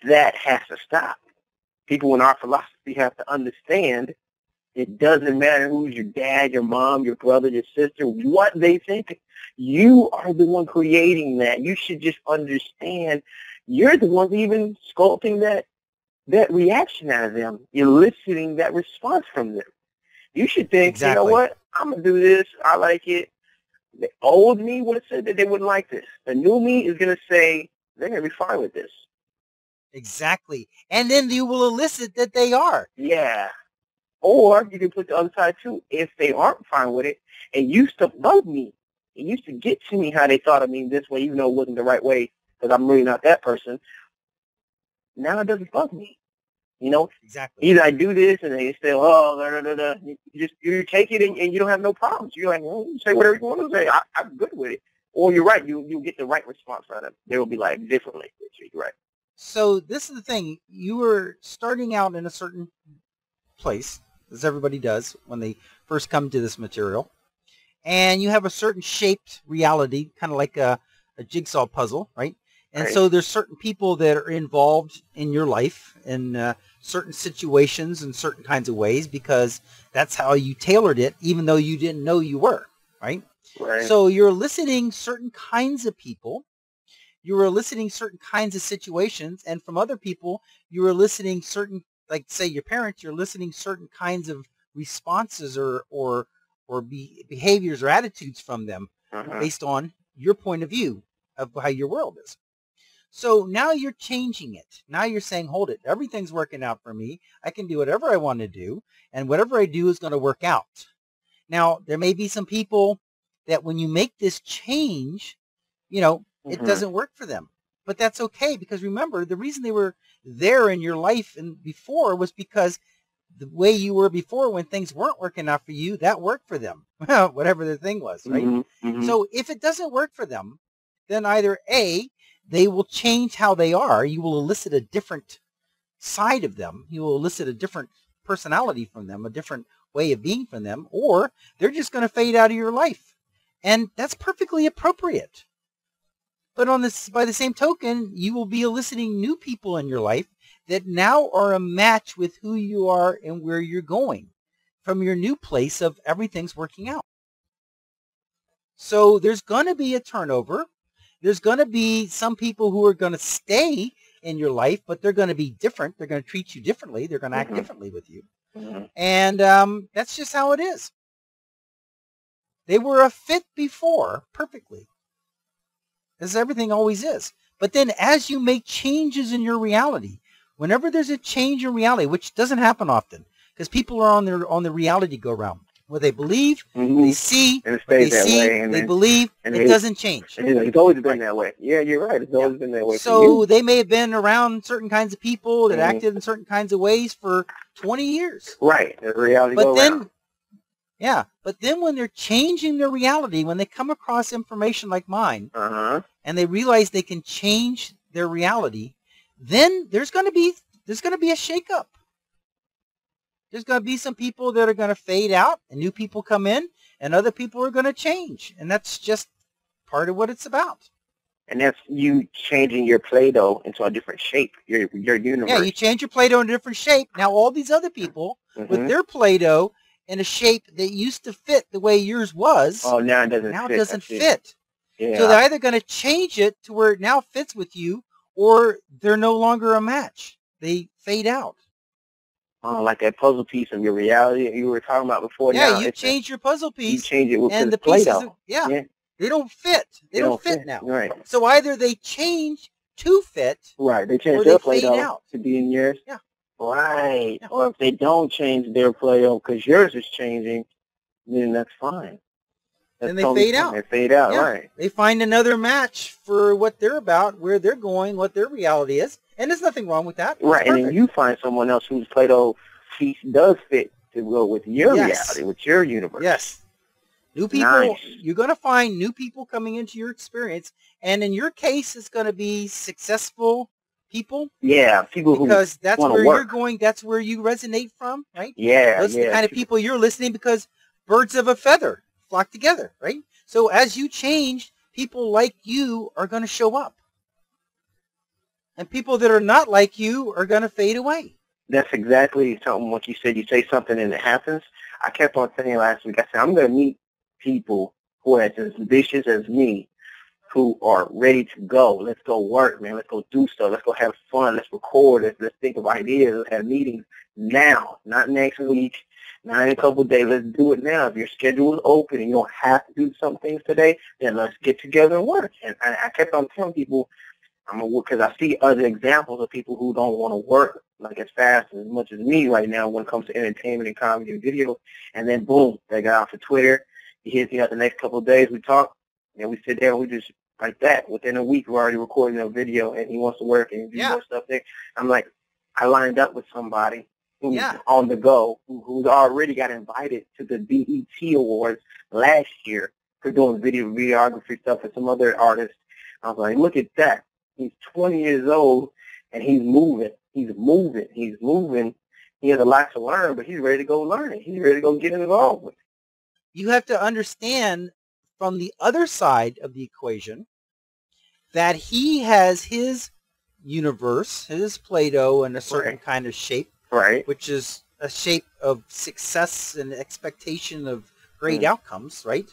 That has to stop. People in our philosophy have to understand, It doesn't matter who's your dad, your mom, your brother, your sister, what they think. You are the one creating that. You should just understand you're the one even sculpting that reaction out of them. You're eliciting that response from them. You should think, Exactly. You know what, I'm going to do this. I like it. The old me would have said that they wouldn't like this. The new me is going to say they're going to be fine with this. Exactly. And then you will elicit that they are. Yeah. Or you can put the other side too. If they aren't fine with it and used to love me, it used to get to me how they thought of me this way, even though it wasn't the right way, because I'm really not that person. Now it doesn't bug me. You know, exactly. Either I do this and they say, oh, da, da, da, da. You take it and you don't have no problems. You're like, well, you say whatever you want to say. I'm good with it. Or you're right. You'll get the right response out of it. They will be like differently. You're right. So this is the thing. You were starting out in a certain place, as everybody does when they first come to this material. And you have a certain shaped reality, kind of like a jigsaw puzzle, right? And right. So there's certain people that are involved in your life in certain situations and certain kinds of ways because that's how you tailored it, even though you didn't know you were, right? Right. So you're eliciting certain kinds of people. You're eliciting certain kinds of situations. And from other people, you're eliciting certain, like say your parents, you're eliciting certain kinds of responses or behaviors or attitudes from them based on your point of view of how your world is. So now you're changing it. Now you're saying, hold it, everything's working out for me. I can do whatever I want to do, and whatever I do is going to work out. Now, there may be some people that when you make this change, you know, it doesn't work for them. But that's okay, because remember, the reason they were there in your life and before was because the way you were before when things weren't working out for you, that worked for them, whatever the thing was, right? So if it doesn't work for them, then either A, they will change how they are. You will elicit a different side of them. You will elicit a different personality from them, a different way of being from them, or they're just going to fade out of your life. And that's perfectly appropriate. But by the same token, you will be eliciting new people in your life that now are a match with who you are and where you're going from your new place of everything's working out. So there's going to be a turnover. There's going to be some people who are going to stay in your life, but they're going to be different. They're going to treat you differently. They're going to act differently with you. And that's just how it is. They were a fit before perfectly, as everything always is. But then as you make changes in your reality, whenever there's a change in reality, which doesn't happen often, because people are on the reality go-round, where they believe, they see, and it stays that way, they believe, and it doesn't change. It's always been that way. Yeah, you're right. It's always been that way. So they may have been around certain kinds of people that acted in certain kinds of ways for 20 years. Right, the reality but then, around. Yeah, but then when they're changing their reality, when they come across information like mine, and they realize they can change their reality, then there's going to be a shakeup. There's going to be some people that are going to fade out and new people come in and other people are going to change. And that's just part of what it's about. And that's you changing your Play-Doh into a different shape, your universe. Yeah, you change your Play-Doh into a different shape. Now all these other people with their Play-Doh in a shape that used to fit the way yours was. Oh, now it doesn't fit. Yeah. So they're either going to change it to where it now fits with you or they're no longer a match. They fade out. Oh, like that puzzle piece of your reality you were talking about before. Yeah, now you change your puzzle piece. You change it with and the Play-Doh. pieces, they don't fit. They don't fit now. Right. So either they change to fit, right? They change their Play-Doh to be in yours. Yeah. Right. Yeah. Or if they don't change their Play-Doh because yours is changing, then that's fine. Then they fade out. They fade out, right? They find another match for what they're about, where they're going, what their reality is. And there's nothing wrong with that. Right, and then you find someone else whose Play-Doh piece does fit to go with your reality, with your universe. Yes. New people, you're going to find new people coming into your experience. And in your case, it's going to be successful people. Yeah, people who because that's where work. You're going, that's where you resonate from, right? Yeah, Those are the kind of people you're listening because birds of a feather flock together, right? So as you change, people like you are going to show up. And people that are not like you are going to fade away. That's exactly something what you said. You say something and it happens. I kept on saying last week, I said, I'm going to meet people who are as ambitious as me, who are ready to go. Let's go work, man. Let's go do stuff. Let's go have fun. Let's record. Let's think of ideas. Let's have meetings now, not next week, not in a couple of days. Let's do it now. If your schedule is open and you don't have to do some things today, then let's get together and work. And I kept on telling people, I'm gonna work, because I see other examples of people who don't want to work like as fast as much as me right now when it comes to entertainment and comedy and video. And then boom, they got off of Twitter. He hits me out the next couple of days. We talk, and we sit there and we just like that. Within a week, we're already recording a video, and he wants to work and do more stuff there. I'm like, I lined up with somebody who's on the go, who's already got invited to the BET Awards last year for doing videography stuff with some other artists. I was like, look at that. He's 20 years old, and he's moving. He's moving. He's moving. He has a lot to learn, but he's ready to go learn it. He's ready to go get involved with it. You have to understand from the other side of the equation that he has his universe, his Play-Doh in a certain kind of shape, which is a shape of success and expectation of great outcomes, right?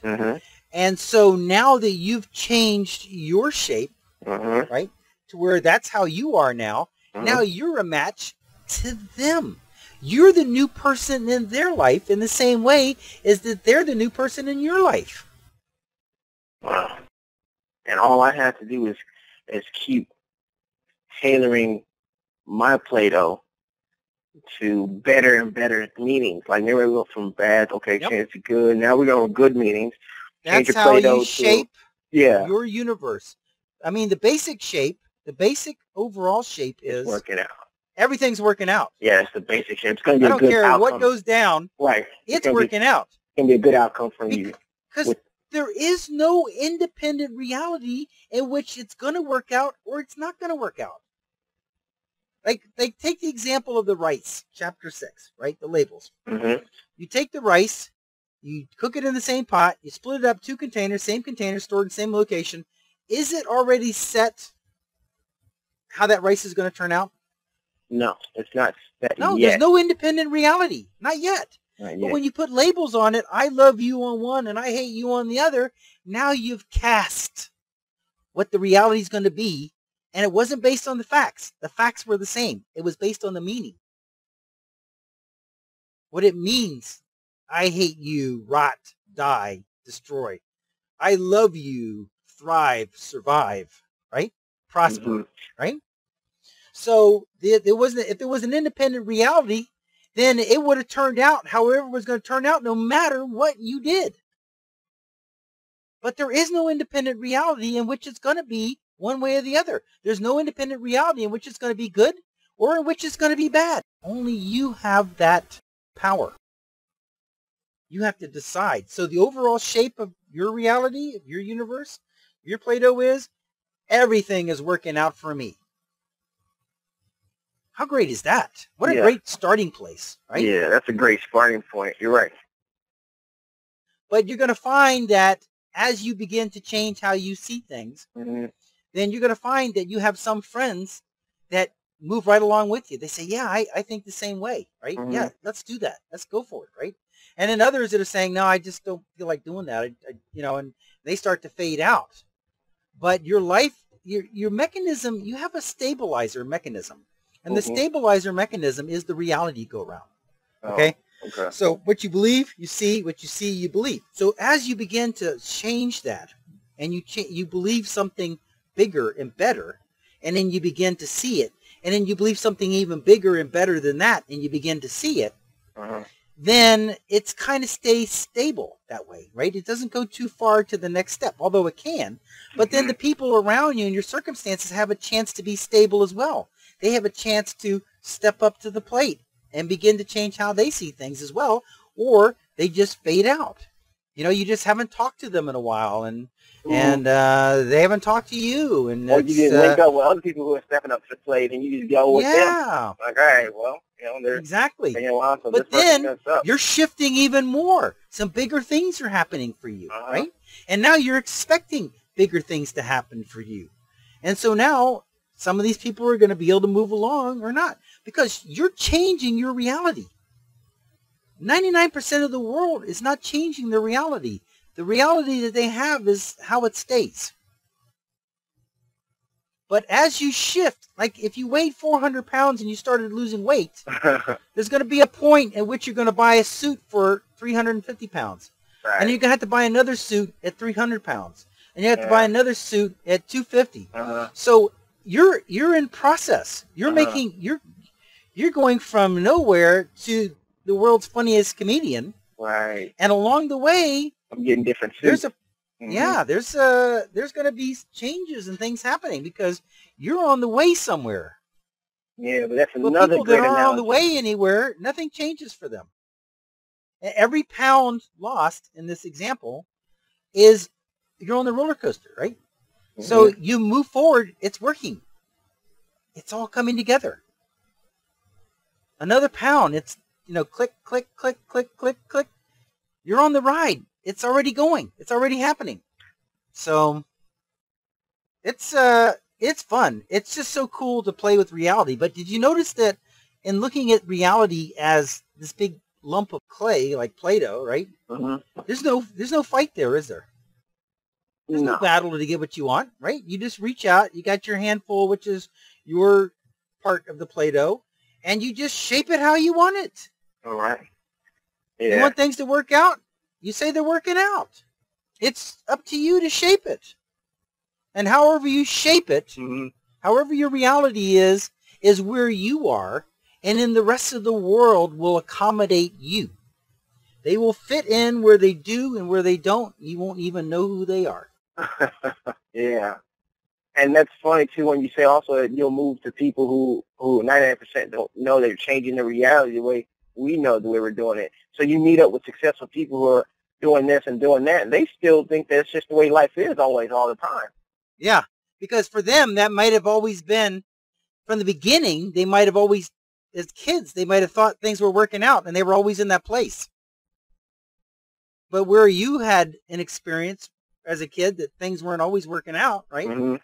And so now that you've changed your shape, right, to where that's how you are now, now you're a match to them. You're the new person in their life in the same way as that they're the new person in your life. Wow. And all I have to do is keep tailoring my Play-Doh to better and better meanings. Like, never go from bad, change to good. Now we're going to good meanings. That's how you shape your universe. I mean, the basic shape, the basic overall shape is working out. Everything's working out. Yeah, it's the basic shape. It's going to be a good outcome. I don't care what goes down. Right. It's working out. It's going to be a good outcome for you. Because there is no independent reality in which it's going to work out or it's not going to work out. Like take the example of the rice, chapter 6, right? The labels. You take the rice, you cook it in the same pot, you split it up, 2 containers, same container, stored in the same location. Is it already set how that rice is going to turn out? No, it's not set No, yet. There's no independent reality. Not yet. But when you put labels on it, I love you on one and I hate you on the other, now you've cast what the reality is going to be. And it wasn't based on the facts. The facts were the same. It was based on the meaning. What it means. I hate you, rot, die, destroy. I love you, thrive, survive, right? Prosper, right? So if there was an independent reality, then it would have turned out however it was going to turn out no matter what you did. But there is no independent reality in which it's going to be one way or the other. There's no independent reality in which it's going to be good or in which it's going to be bad. Only you have that power. You have to decide. So the overall shape of your reality, of your universe, your Play-Doh is, everything is working out for me. How great is that? What a great starting place, right? Yeah, that's a great starting point. You're right. But you're going to find that as you begin to change how you see things, then you're going to find that you have some friends that move right along with you. They say, yeah, I think the same way, right? Yeah, let's do that. Let's go for it, right? And then others that are saying, no, I just don't feel like doing that, and they start to fade out. But your life, your mechanism, you have a stabilizer mechanism. And the stabilizer mechanism is the reality go-round. Okay? Okay. So what you believe, you see. What you see, you believe. So as you begin to change that, and you believe something bigger and better, and then you begin to see it, and then you believe something even bigger and better than that, and you begin to see it, then it's kind of stays stable that way, right? It doesn't go too far to the next step, although it can. But then the people around you and your circumstances have a chance to be stable as well. They have a chance to step up to the plate and begin to change how they see things as well, or they just fade out. You just haven't talked to them in a while, and they haven't talked to you. And or you didn't link up with other people who are stepping up to the plate, and you just go with them. Like, all right, well, they're exactly. So but then you're shifting even more. Some bigger things are happening for you, right? And now you're expecting bigger things to happen for you. And so now some of these people are going to be able to move along or not. Because you're changing your reality. 99% of the world is not changing their reality. The reality that they have is how it stays. But as you shift, like if you weighed 400 pounds and you started losing weight, there's going to be a point at which you're going to buy a suit for 350 pounds. Right. And you're going to have to buy another suit at 300 pounds. And you have to buy another suit at 250. So you're in process. You're making, you're going from nowhere to the world's funniest comedian. Right. And along the way, I'm getting different suits. there's going to be changes and things happening because you're on the way somewhere. Yeah, but that's But another people great that aren't analogy. on the way anywhere, nothing changes for them. Every pound lost in this example is you're on the roller coaster, right? So you move forward, it's working. It's all coming together. Another pound, it's, click, click, click, click, click, click. You're on the ride. It's already going. It's already happening. So it's fun. It's just so cool to play with reality. But did you notice that in looking at reality as this big lump of clay, like Play-Doh, right? There's no fight there, is there? There's no battle to get what you want, right? You just reach out. You got your handful, which is your part of the Play-Doh, and you just shape it how you want it. All right. Yeah. You want things to work out? You say they're working out. It's up to you to shape it. And however you shape it, however your reality is where you are, and then the rest of the world will accommodate you. They will fit in where they do and where they don't. You won't even know who they are. Yeah. And that's funny, too, when you say also that you'll move to people who 99% don't know they're changing the reality the way we know the way we're doing it. So you meet up with successful people who are doing this and doing that, and they still think that's just the way life is always, all the time. Yeah, because for them, that might have always been, from the beginning, they might have always, as kids, they might have thought things were working out, and they were always in that place. But where you had an experience as a kid that things weren't always working out, right?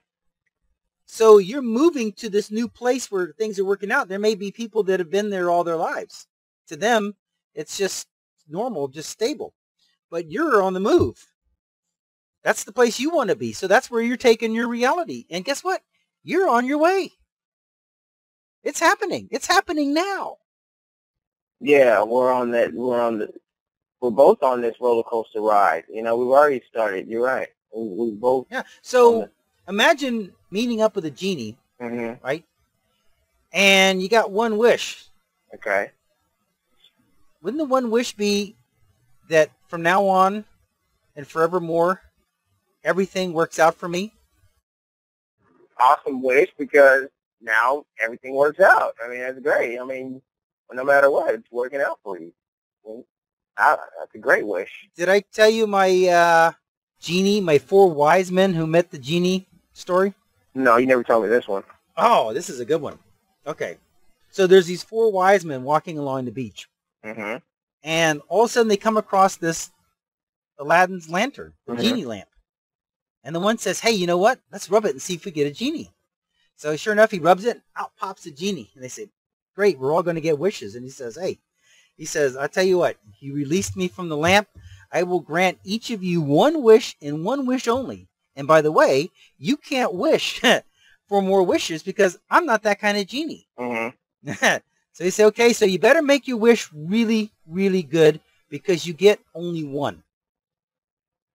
So you're moving to this new place where things are working out. There may be people that have been there all their lives. To them, it's just normal, just stable. But you're on the move. That's the place you want to be. So that's where you're taking your reality. And guess what? You're on your way. It's happening. It's happening now. Yeah, we're both on this roller coaster ride. We've already started. You're right. We both. Yeah. So imagine meeting up with a genie, right? And you got one wish. Okay. Wouldn't the one wish be that from now on and forevermore, everything works out for me? Awesome wish, because now everything works out. I mean, that's great. I mean, no matter what, it's working out for you. That's a great wish. Did I tell you my genie, my 4 wise men who met the genie story? No, you never told me this one. Oh, this is a good one. Okay. So there's these 4 wise men walking along the beach. And all of a sudden they come across this Aladdin's lantern, the genie lamp. And the one says, hey, you know what? Let's rub it and see if we get a genie. So sure enough, he rubs it, out pops a genie. And they say, great, we're all going to get wishes. And he says, I'll tell you what, you released me from the lamp. I will grant each of you one wish and one wish only. And by the way, you can't wish for more wishes because I'm not that kind of genie. So he said, okay, so you better make your wish really, really good because you get only one.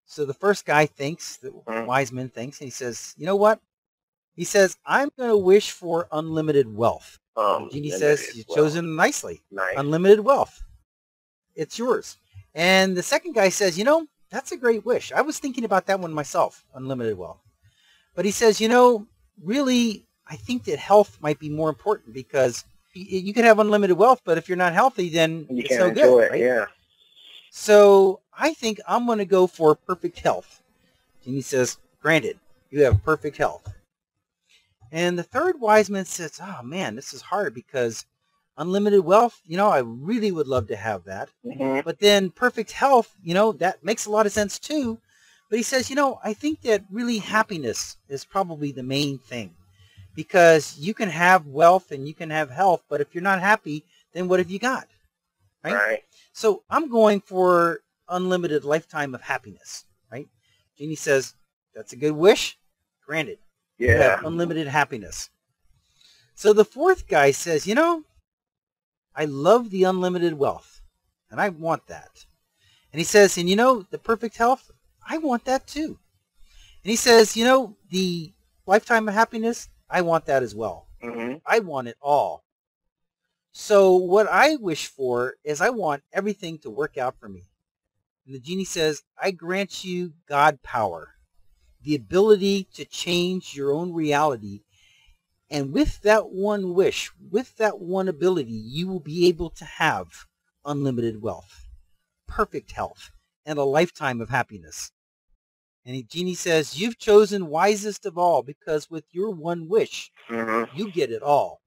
So the first guy thinks, the wise man thinks, and he says, you know what? He says, I'm going to wish for unlimited wealth. The genie says, you've chosen nicely. Nice. Unlimited wealth. It's yours. And the second guy says, that's a great wish. I was thinking about that one myself, unlimited wealth. But he says, really, I think that health might be more important because you can have unlimited wealth, but if you're not healthy, then it's no good. Enjoy it, right? yeah. So I think I'm going to go for perfect health. Genie says, granted, you have perfect health. And the third wise man says, oh man, this is hard because unlimited wealth, I really would love to have that. But then perfect health, that makes a lot of sense too. But he says, I think that really happiness is probably the main thing. Because you can have wealth and you can have health, but if you're not happy, then what have you got? Right? So I'm going for unlimited lifetime of happiness, right? Genie says, that's a good wish. Granted. Yeah. You have unlimited happiness. So the fourth guy says, you know, I love the unlimited wealth, and I want that. And he says, and you know, the perfect health, I want that too. And he says, you know, the lifetime of happiness, I want that as well. I want it all. So what I wish for is I want everything to work out for me. And the genie says, I grant you God power, the ability to change your own reality. And with that one wish, with that one ability, you will be able to have unlimited wealth, perfect health, and a lifetime of happiness. And the genie says, you've chosen wisest of all, because with your one wish, you get it all.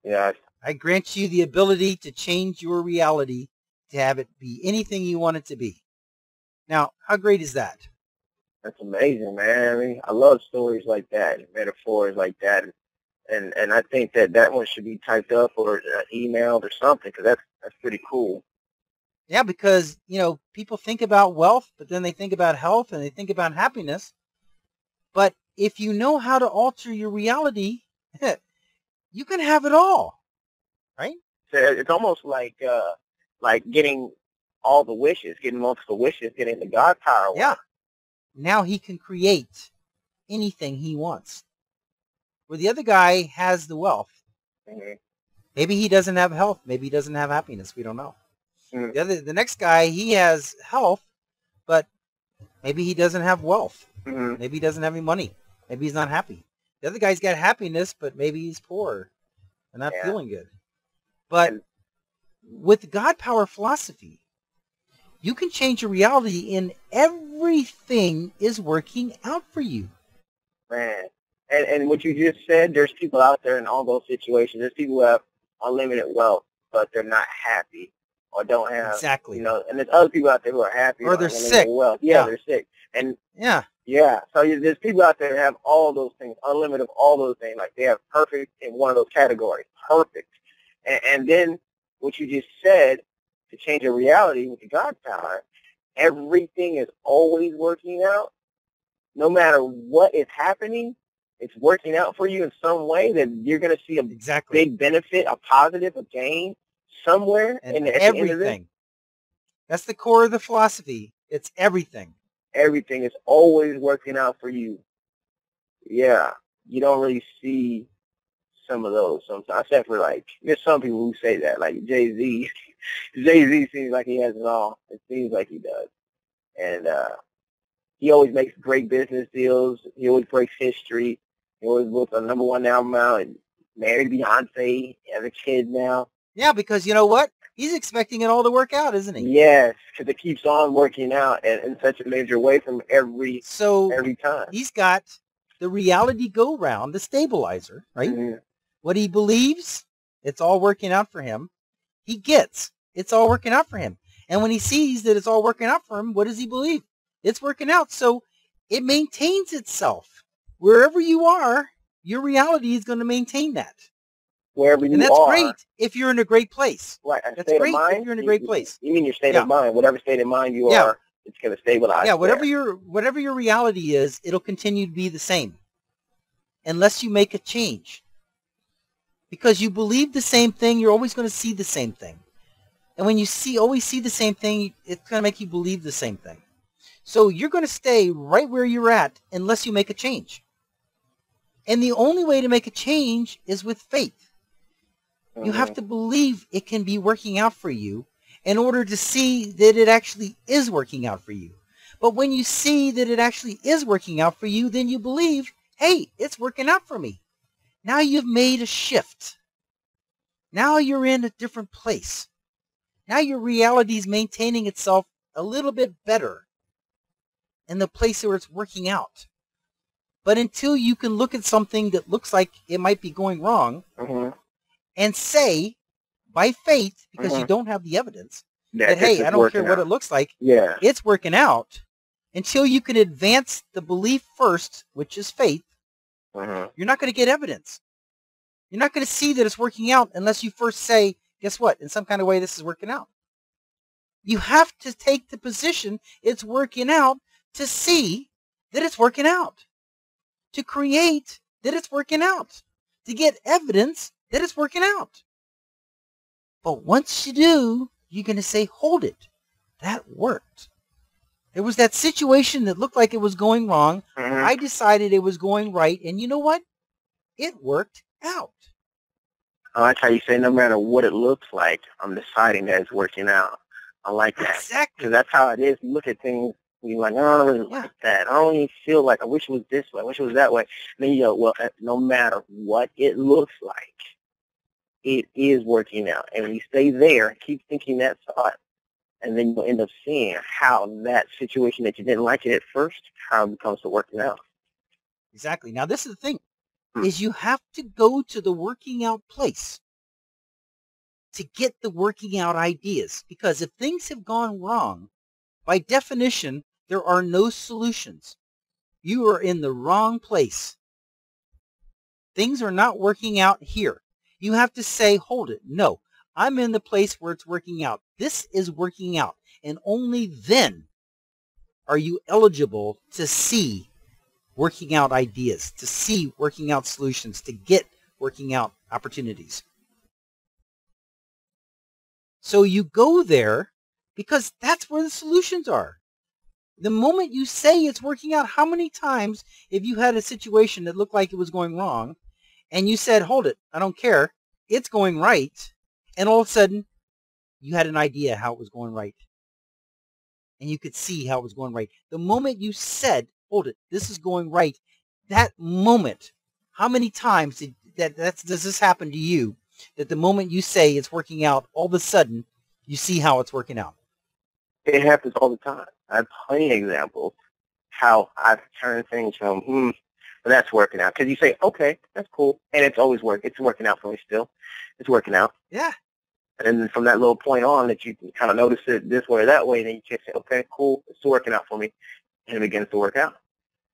Yeah. I grant you the ability to change your reality to have it be anything you want it to be. Now, how great is that? That's amazing, man. I mean, I love stories like that, metaphors like that. And I think that one should be typed up or emailed or something, because that's pretty cool. Yeah, because, you know, people think about wealth, but then they think about health and they think about happiness. But if you know how to alter your reality, you can have it all, right? So it's almost like getting all the wishes, getting multiple wishes, getting the God power. Yeah. Now he can create anything he wants. Where the other guy has the wealth. Maybe he doesn't have health. Maybe he doesn't have happiness. We don't know. The next guy, he has health, but maybe he doesn't have wealth. Maybe he doesn't have any money. Maybe he's not happy. The other guy's got happiness, but maybe he's poor and not feeling good. But with the God power philosophy, you can change your reality and everything is working out for you. Man. And what you just said, there's people out there in all those situations. There's people who have unlimited wealth, but they're not happy or don't have, exactly. You know, and there's other people out there who are happy. Or they're sick. Wealth. Yeah, they're sick. And yeah. So there's people out there that have all those things, unlimited of all those things. Like they have perfect in one of those categories, perfect. And then what you just said, to change your reality with the God power, everything is always working out. No matter what is happening, it's working out for you in some way that you're going to see a big benefit, a positive, a gain somewhere. And everything. That's the core of the philosophy. It's everything. Everything is always working out for you. Yeah. You don't really see some of those sometimes, except for like, there's some people who say that, like Jay-Z. Jay-Z seems like he has it all. It seems like he does. And he always makes great business deals. He always breaks history. He always puts a #1 album out and married Beyonce, has a kid now. Yeah, because you know what? He's expecting it all to work out, isn't he? Yes, because it keeps on working out in such a major way from every time. He's got the reality go-round, the stabilizer, right? What he believes, it's all working out for him. He gets, it's all working out for him. And when he sees that it's all working out for him, what does he believe? It's working out. So it maintains itself. Wherever you are, your reality is going to maintain that. Wherever you are. And that's great if you're in a great place. Right. That's great if you're in a great place. You mean your state of mind. Whatever state of mind you are, it's going to stabilize. Yeah, whatever your reality is, it'll continue to be the same. Unless you make a change. Because you believe the same thing, you're always going to see the same thing. And when you always see the same thing, it's going to make you believe the same thing. So you're going to stay right where you're at unless you make a change. And the only way to make a change is with faith. You have to believe it can be working out for you in order to see that it actually is working out for you. But when you see that it actually is working out for you, then you believe, hey, it's working out for me. Now you've made a shift. Now you're in a different place. Now your reality is maintaining itself a little bit better in the place where it's working out. But until you can look at something that looks like it might be going wrong and say, by faith, because you don't have the evidence, that hey, I don't care what it looks like, it's working out, until you can advance the belief first, which is faith, You're not going to get evidence. You're not going to see that it's working out unless you first say, guess what? In some kind of way, this is working out. You have to take the position it's working out to see that it's working out, to create that it's working out, to get evidence that it's working out. But once you do, you're going to say, hold it. That worked. There was that situation that looked like it was going wrong. I decided it was going right. And you know what? It worked out. I like how you say no matter what it looks like, I'm deciding that it's working out. I like that. Exactly. Because that's how it is. You look at things, you're like, oh, I don't really like that. I don't even feel like, I wish it was this way. I wish it was that way. And then you go, well, no matter what it looks like, it is working out. And when you stay there, keep thinking that thought, and then you'll end up seeing how that situation that you didn't like it at first, how it becomes to working out. Exactly. Now, this is the thing, is you have to go to the working out place to get the working out ideas. Because if things have gone wrong, by definition, there are no solutions. You are in the wrong place. Things are not working out here. You have to say, hold it. No, I'm in the place where it's working out. This is working out. And only then are you eligible to see working out ideas, to see working out solutions, to get working out opportunities. So you go there because that's where the solutions are. The moment you say it's working out, how many times if you had a situation that looked like it was going wrong and you said, hold it, I don't care, it's going right, and all of a sudden you had an idea how it was going right and you could see how it was going right. The moment you said, hold it, this is going right, that moment, how many times does this happen to you, that the moment you say it's working out, all of a sudden you see how it's working out? It happens all the time. I have plenty of examples how I've turned things from, but that's working out. Because you say, okay, that's cool. And it's always working. It's working out for me still. It's working out. Yeah. And then from that little point on that you can kind of notice it this way or that way, then you can say, okay, cool, it's working out for me. And it begins to work out.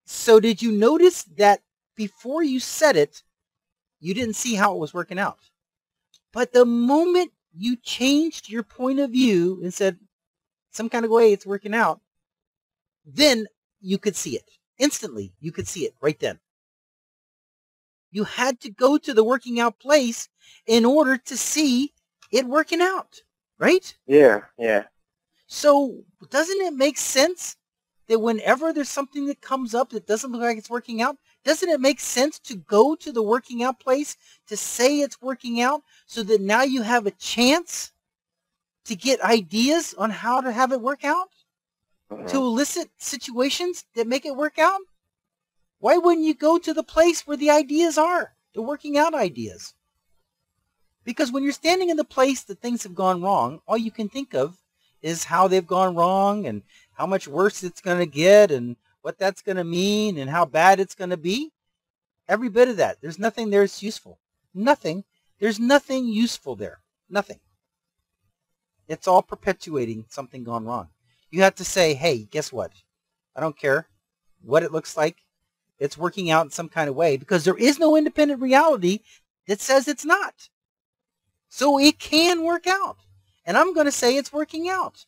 So did you notice that before you said it, you didn't see how it was working out? But the moment you changed your point of view and said, some kind of way it's working out, then you could see it. Instantly, you could see it right then. You had to go to the working out place in order to see it working out, right? Yeah, yeah. So doesn't it make sense that whenever there's something that comes up that doesn't look like it's working out, doesn't it make sense to go to the working out place to say it's working out so that now you have a chance to get ideas on how to have it work out? To elicit situations that make it work out? Why wouldn't you go to the place where the ideas are, the working out ideas? Because when you're standing in the place that things have gone wrong, all you can think of is how they've gone wrong and how much worse it's going to get and what that's going to mean and how bad it's going to be. Every bit of that. There's nothing there that's useful. Nothing. There's nothing useful there. Nothing. It's all perpetuating something gone wrong. You have to say, hey, guess what? I don't care what it looks like. It's working out in some kind of way because there is no independent reality that says it's not. So it can work out. And I'm going to say it's working out.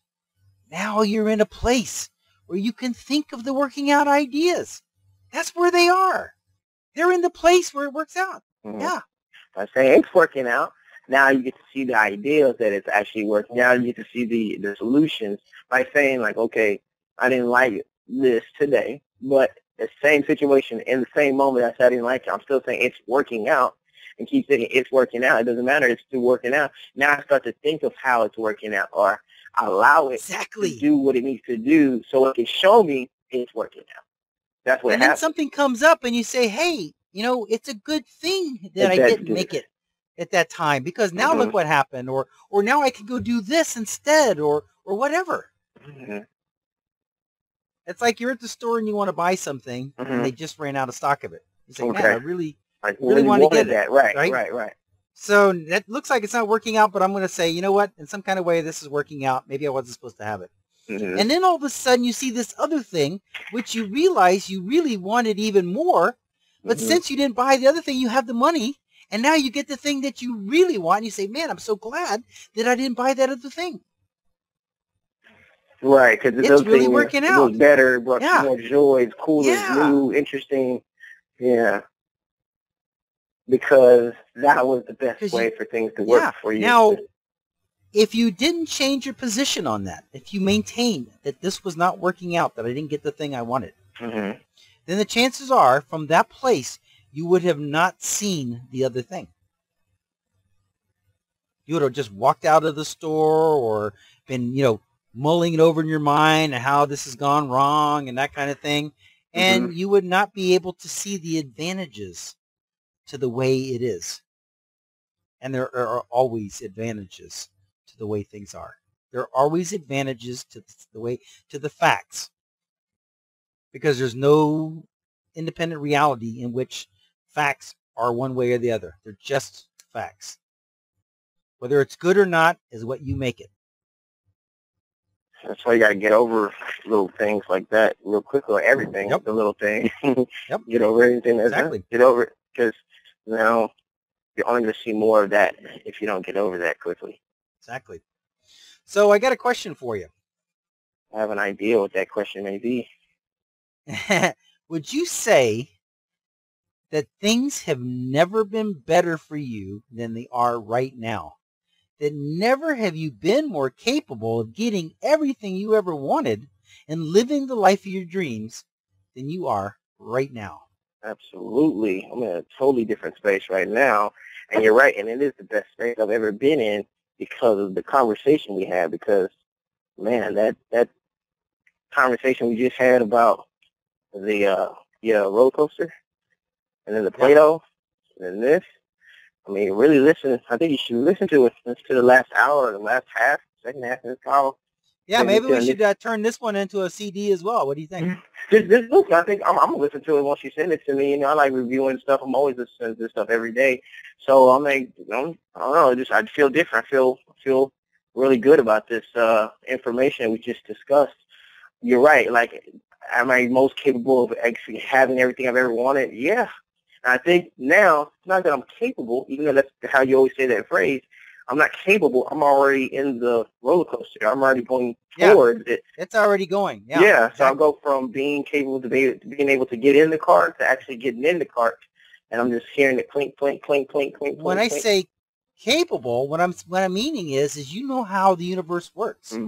Now you're in a place where you can think of the working out ideas. That's where they are. They're in the place where it works out. Yeah. By saying it's working out, now you get to see the ideas that it's actually working. Now you get to see the solutions by saying, like, okay, I didn't like this today, but the same situation in the same moment I said I didn't like it, I'm still saying it's working out and keep saying it's working out. It doesn't matter. It's still working out. Now I start to think of how it's working out or allow it to do what it needs to do so it can show me it's working out. That's what happens. And then something comes up and you say, hey, you know, it's a good thing that I didn't make it at that time because now look what happened, or now I can go do this instead, or whatever. It's like you're at the store and you want to buy something and they just ran out of stock of it. You say, man, I really want to get that. it. Right. So that looks like it's not working out, but I'm going to say, you know what? In some kind of way, this is working out. Maybe I wasn't supposed to have it. And then all of a sudden you see this other thing, which you realize you really wanted even more, But since you didn't buy the other thing, you have the money, and now you get the thing that you really want, and you say, man, I'm so glad that I didn't buy that other thing. Right, because it's really working out. It was better, it brought you more joy, it's cool, it's new, interesting. Yeah. Because that was the best way for things to work for you. Now, if you didn't change your position on that, if you maintained that this was not working out, that I didn't get the thing I wanted, then the chances are, from that place, you would have not seen the other thing. You would have just walked out of the store or been, mulling it over in your mind and how this has gone wrong and that kind of thing. And you would not be able to see the advantages to the way it is. And there are always advantages to the way things are. There are always advantages to the facts. Because there's no independent reality in which facts are one way or the other. They're just facts. Whether it's good or not is what you make it. That's why you got to get over little things like that real quick, or everything, the little thing. Get over everything. Get over it, because now you're only going to see more of that if you don't get over that quickly. Exactly. So I got a question for you. I have an idea what that question may be. Would you say that things have never been better for you than they are right now? That never have you been more capable of getting everything you ever wanted and living the life of your dreams than you are right now? Absolutely. I'm in a totally different space right now. And you're right. And it is the best space I've ever been in because of the conversation we had. Because, man, that conversation we just had about the roller coaster and then the Play-Doh and then this. I mean, really listen. I think you should listen to it. Listen to the last hour or the last half, second half of this call. Yeah, maybe we should turn this one into a CD as well. What do you think? This book, I think I'm going to listen to it once you send it to me. I like reviewing stuff. I'm always listening to this stuff every day. So I'm like, I don't know. I feel different. I feel really good about this information we just discussed. You're right. Like, am I most capable of actually having everything I've ever wanted? Yeah. I think now, it's not that I'm capable, even though that's how you always say that phrase, I'm not capable. I'm already in the roller coaster. I'm already going towards it. It's already going. Yeah. Exactly. So I'll go from being capable to being able to get in the cart to actually getting in the cart. And I'm just hearing it clink, clink, clink, clink, clink. When I say capable, what I'm meaning is you know how the universe works.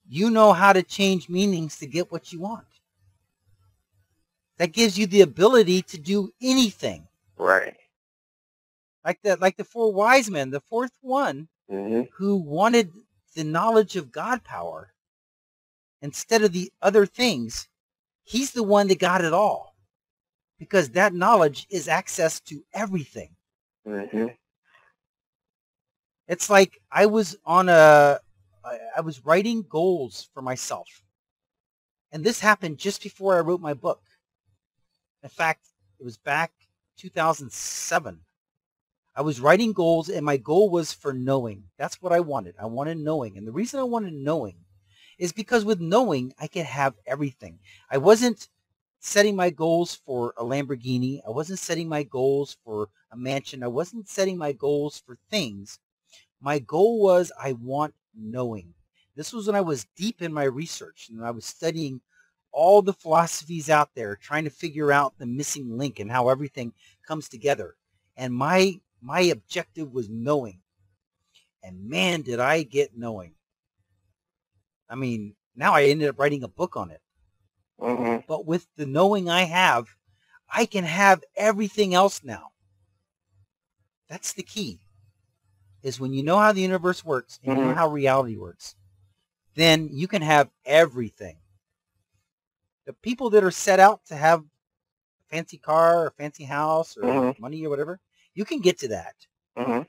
You know how to change meanings to get what you want. That gives you the ability to do anything. Right. Like the four wise men, the fourth one who wanted the knowledge of God power instead of the other things, he's the one that got it all. Because that knowledge is access to everything. It's like I was writing goals for myself. And this happened just before I wrote my book. In fact, it was back 2007. I was writing goals, and my goal was for knowing. That's what I wanted. I wanted knowing. And the reason I wanted knowing is because with knowing, I could have everything. I wasn't setting my goals for a Lamborghini. I wasn't setting my goals for a mansion. I wasn't setting my goals for things. My goal was I want knowing. This was when I was deep in my research, and I was studying all the philosophies out there, trying to figure out the missing link and how everything comes together. And my objective was knowing. And man, did I get knowing. I mean, now I ended up writing a book on it. But with the knowing I have, I can have everything else now. That's the key. Is when you know how the universe works and you know how reality works, then you can have everything. The people that are set out to have a fancy car or a fancy house or money or whatever, you can get to that.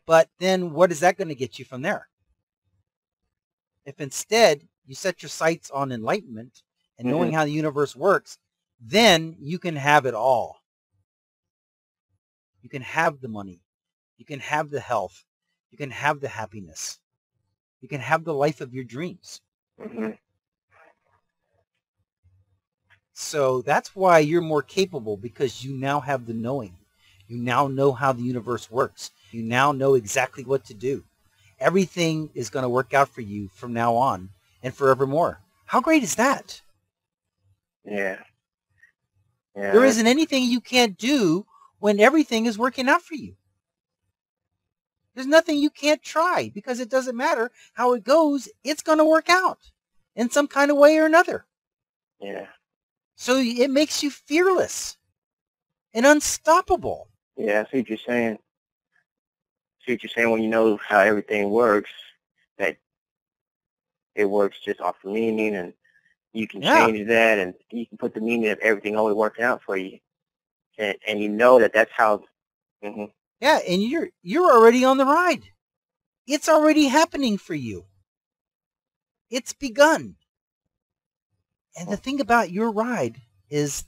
But then what is that going to get you from there? If instead you set your sights on enlightenment and knowing how the universe works, then you can have it all. You can have the money. You can have the health. You can have the happiness. You can have the life of your dreams. So that's why you're more capable, because you now have the knowing. You now know how the universe works. You now know exactly what to do. Everything is going to work out for you from now on and forevermore. How great is that? Yeah. Yeah. There isn't anything you can't do when everything is working out for you. There's nothing you can't try, because it doesn't matter how it goes. It's going to work out in some kind of way or another. Yeah. So it makes you fearless and unstoppable. Yeah, I see what you're saying. See what you're saying, when you know how everything works, that it works just off the meaning, and you can change that, and you can put the meaning of everything always working out for you. And you know that that's how... Mm-hmm. Yeah, and you're already on the ride. It's already happening for you. It's begun. And the thing about your ride is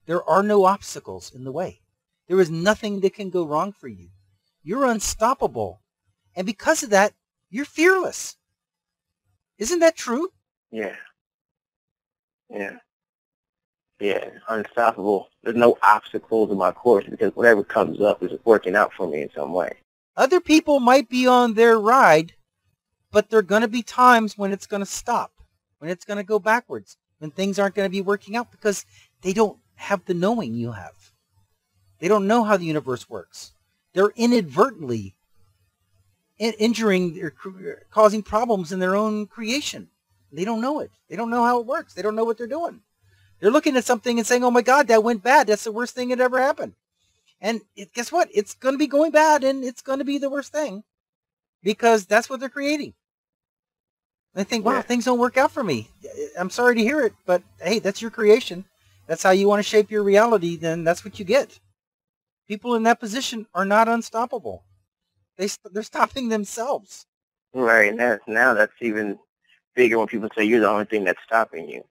there are no obstacles in the way. There is nothing that can go wrong for you. You're unstoppable. And because of that, you're fearless. Isn't that true? Yeah. Yeah. Yeah, unstoppable. There's no obstacles in my course, because whatever comes up is working out for me in some way. Other people might be on their ride, but there are going to be times when it's going to stop, when it's going to go backwards, when things aren't going to be working out, because they don't have the knowing you have. They don't know how the universe works. They're inadvertently injuring or causing problems in their own creation. They don't know it. They don't know how it works. They don't know what they're doing. They're looking at something and saying, oh my God, that went bad. That's the worst thing that ever happened. And guess what? It's going to be going bad, and it's going to be the worst thing, because that's what they're creating. And they think, wow, things don't work out for me. I'm sorry to hear it, but hey, that's your creation. That's how you want to shape your reality. Then that's what you get. People in that position are not unstoppable. They're stopping themselves. Right. Now that's even bigger when people say you're the only thing that's stopping you.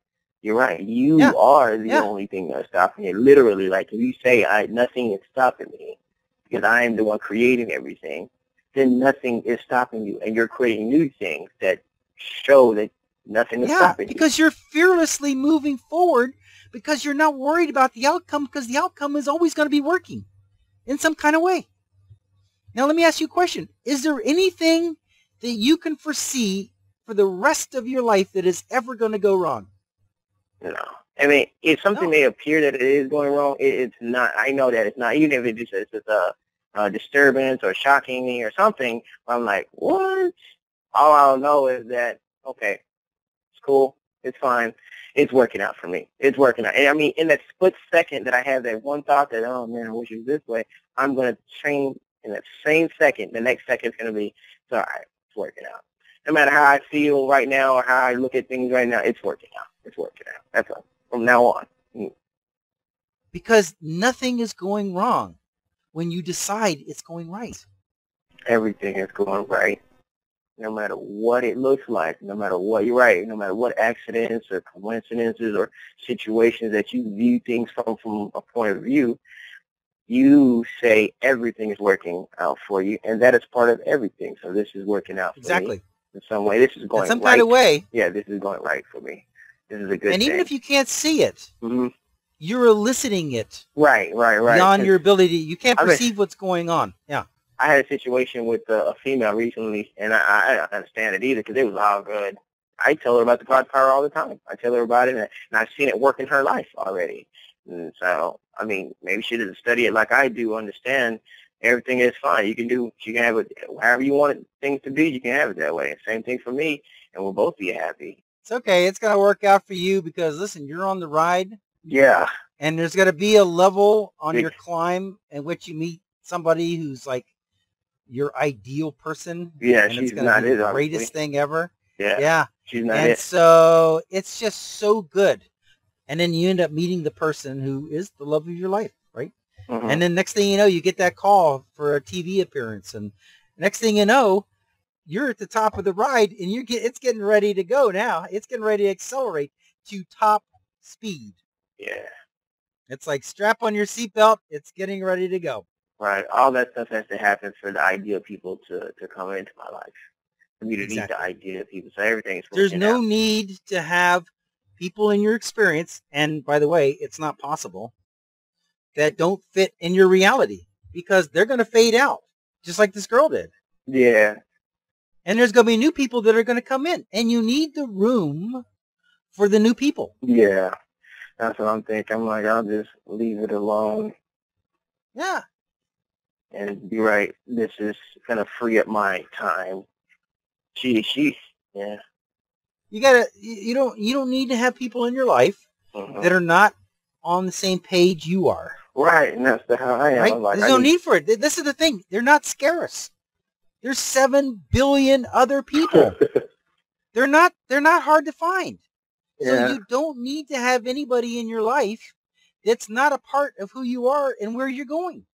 You're right. You are the only thing that's stopping you. Literally, like if you say nothing is stopping me because I am the one creating everything, then nothing is stopping you, and you're creating new things that show that nothing is stopping you. Because you're fearlessly moving forward, because you're not worried about the outcome, because the outcome is always going to be working in some kind of way. Now, let me ask you a question. Is there anything that you can foresee for the rest of your life that is ever going to go wrong? No. I mean, if something may appear that it is going wrong, it's not. I know that it's not. Even if it's just a disturbance or shocking me or something, I'm like, what? All I'll know is that, okay, it's cool. It's fine. It's working out for me. It's working out. And I mean, in that split second that I have that one thought that, oh, man, I wish it was this way, I'm going to change in that same second. The next second is going to be, it's all right. It's working out. No matter how I feel right now or how I look at things right now, it's working out. It's working out. That's all. From now on. Because nothing is going wrong when you decide it's going right. Everything is going right. No matter what it looks like, no matter what, you're right, no matter what accidents or coincidences or situations that you view things from a point of view, you say everything is working out for you, and that is part of everything. So this is working out for me. In some way. This is going right. In some kind of way. Yeah, this is going right for me. This is a good thing. And even if you can't see it, you're eliciting it. Right. Beyond your ability. You can't perceive what's going on. Yeah. I had a situation with a female recently, and I don't understand it either because it was all good. I tell her about the God power all the time. I tell her about it, and I've seen it work in her life already. And so, I mean, maybe she doesn't study it like I do, understand everything is fine. You can have it however you want things to be, you can have it that way. Same thing for me, and we'll both be happy. It's okay. It's going to work out for you because, listen, you're on the ride. Yeah. And there's going to be a level on your climb in which you meet somebody who's like your ideal person. Yeah, and she's not it, the greatest thing ever. Yeah. She's not it. And so it's just so good. And then you end up meeting the person who is the love of your life, right? Mm-hmm. And then next thing you know, you get that call for a TV appearance. And next thing you know, you're at the top of the ride, and it's getting ready to go now. It's getting ready to accelerate to top speed. Yeah. It's like strap on your seatbelt. It's getting ready to go. Right. All that stuff has to happen for the ideal people to come into my life. For me to meet the ideal people. So everything's working There's no out. need to have people in your experience, and by the way, it's not possible, that don't fit in your reality because they're going to fade out just like this girl did. Yeah. And there's going to be new people that are going to come in, and you need the room for the new people. Yeah. That's what I'm thinking. I'm like, I'll just leave it alone. Yeah. And be right. This is going to free up my time. Yeah. You don't need to have people in your life that are not on the same page you are. Right, and that's how I am. Right? I'm like, there's no need for it. This is the thing. They're not scarce. There's 7 billion other people. They're not hard to find. So you don't need to have anybody in your life that's not a part of who you are and where you're going.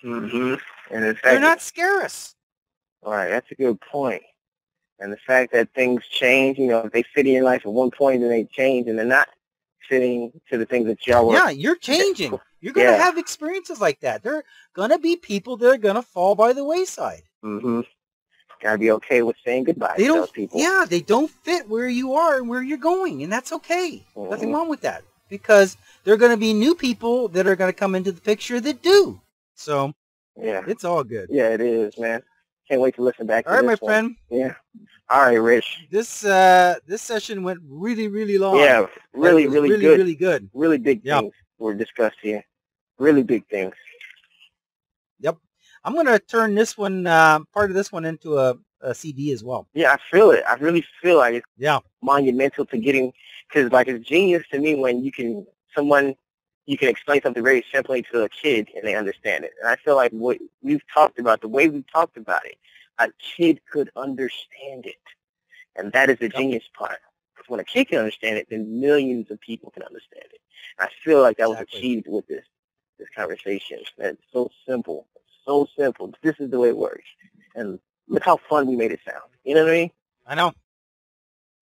Mm-hmm. And in fact, they're not scarce. All right, that's a good point. And the fact that things change, if they fit in your life at one point and they change and they're not fitting to the things that y'all were. Yeah, you're changing. You're going to have experiences like that. There are going to be people that are going to fall by the wayside. Mm-hmm. Got to be okay with saying goodbye to those people. Yeah, they don't fit where you are and where you're going, and that's okay. Nothing wrong with that, because there are going to be new people that are going to come into the picture that do. So, it's all good. Yeah, it is, man. Can't wait to listen back to this. All right, my friend. Yeah. All right, Rich. This session went really, really long. Yeah, really good. Really good. Really big things were discussed here. Really big things. Yep. I'm going to turn this one, part of this one, into a CD as well. Yeah, I feel it. I really feel like it's monumental to getting, because like it's genius to me when you can explain something very simply to a kid and they understand it. And I feel like what we've talked about, the way we've talked about it, a kid could understand it. And that is the genius part. Because when a kid can understand it, then millions of people can understand it. And I feel like that was achieved with this conversation. It's so simple. So simple. This is the way it works. And look how fun we made it sound. You know what I mean? I know.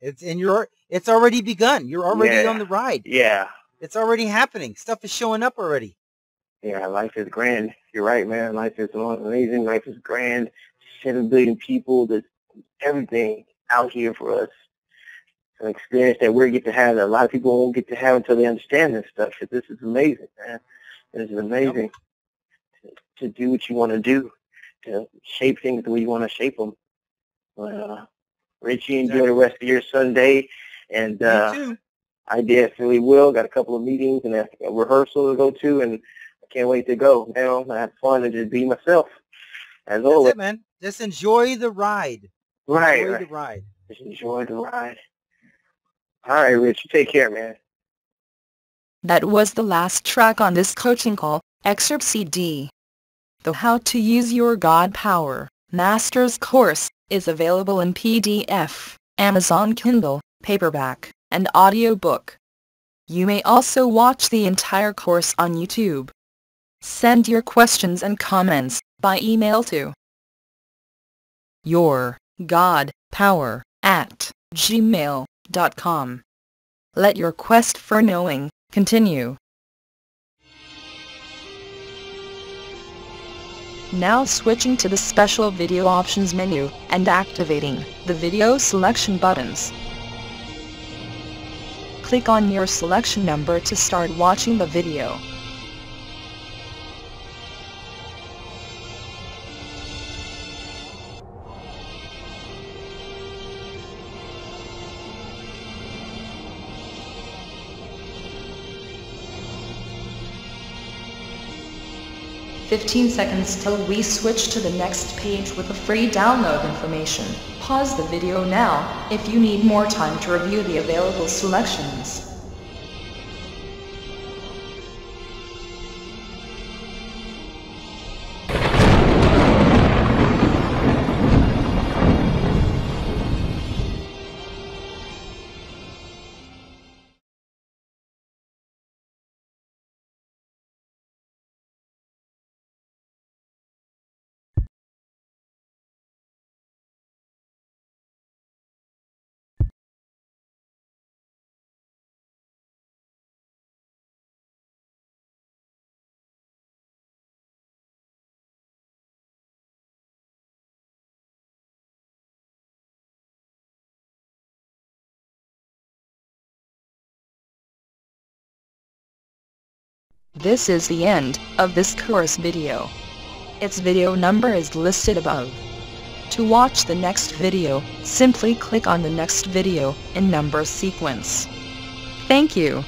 It's already begun. You're already on the ride. Yeah. It's already happening. Stuff is showing up already. Yeah, life is grand. You're right, man. Life is amazing. Life is grand. 7 billion people. There's everything out here for us. It's an experience that we get to have that a lot of people won't get to have until they understand this stuff. This is amazing, man. This is amazing to do what you want to do, to shape things the way you want to shape them. Richie, enjoy the rest of your Sunday. And you too. I definitely will. Got a couple of meetings and a rehearsal to go to, and I can't wait to go. I have fun and just be myself. As always. That's it, man. Just enjoy the ride. Right. Enjoy the ride. Just enjoy the ride. All right, Rich. You take care, man. That was the last track on this coaching call, excerpt CD. The How to Use Your God Power Master's course is available in PDF, Amazon Kindle, paperback, and audiobook. You may also watch the entire course on YouTube. Send your questions and comments by email to YourGodPower@gmail.com. Let your quest for knowing continue. Now switching to the special video options menu and activating the video selection buttons. Click on your selection number to start watching the video. "15 seconds till we switch to the next page with the free download information. Pause the video now if you need more time to review the available selections." This is the end of this course video. Its video number is listed above. To watch the next video, simply click on the next video in number sequence. Thank you.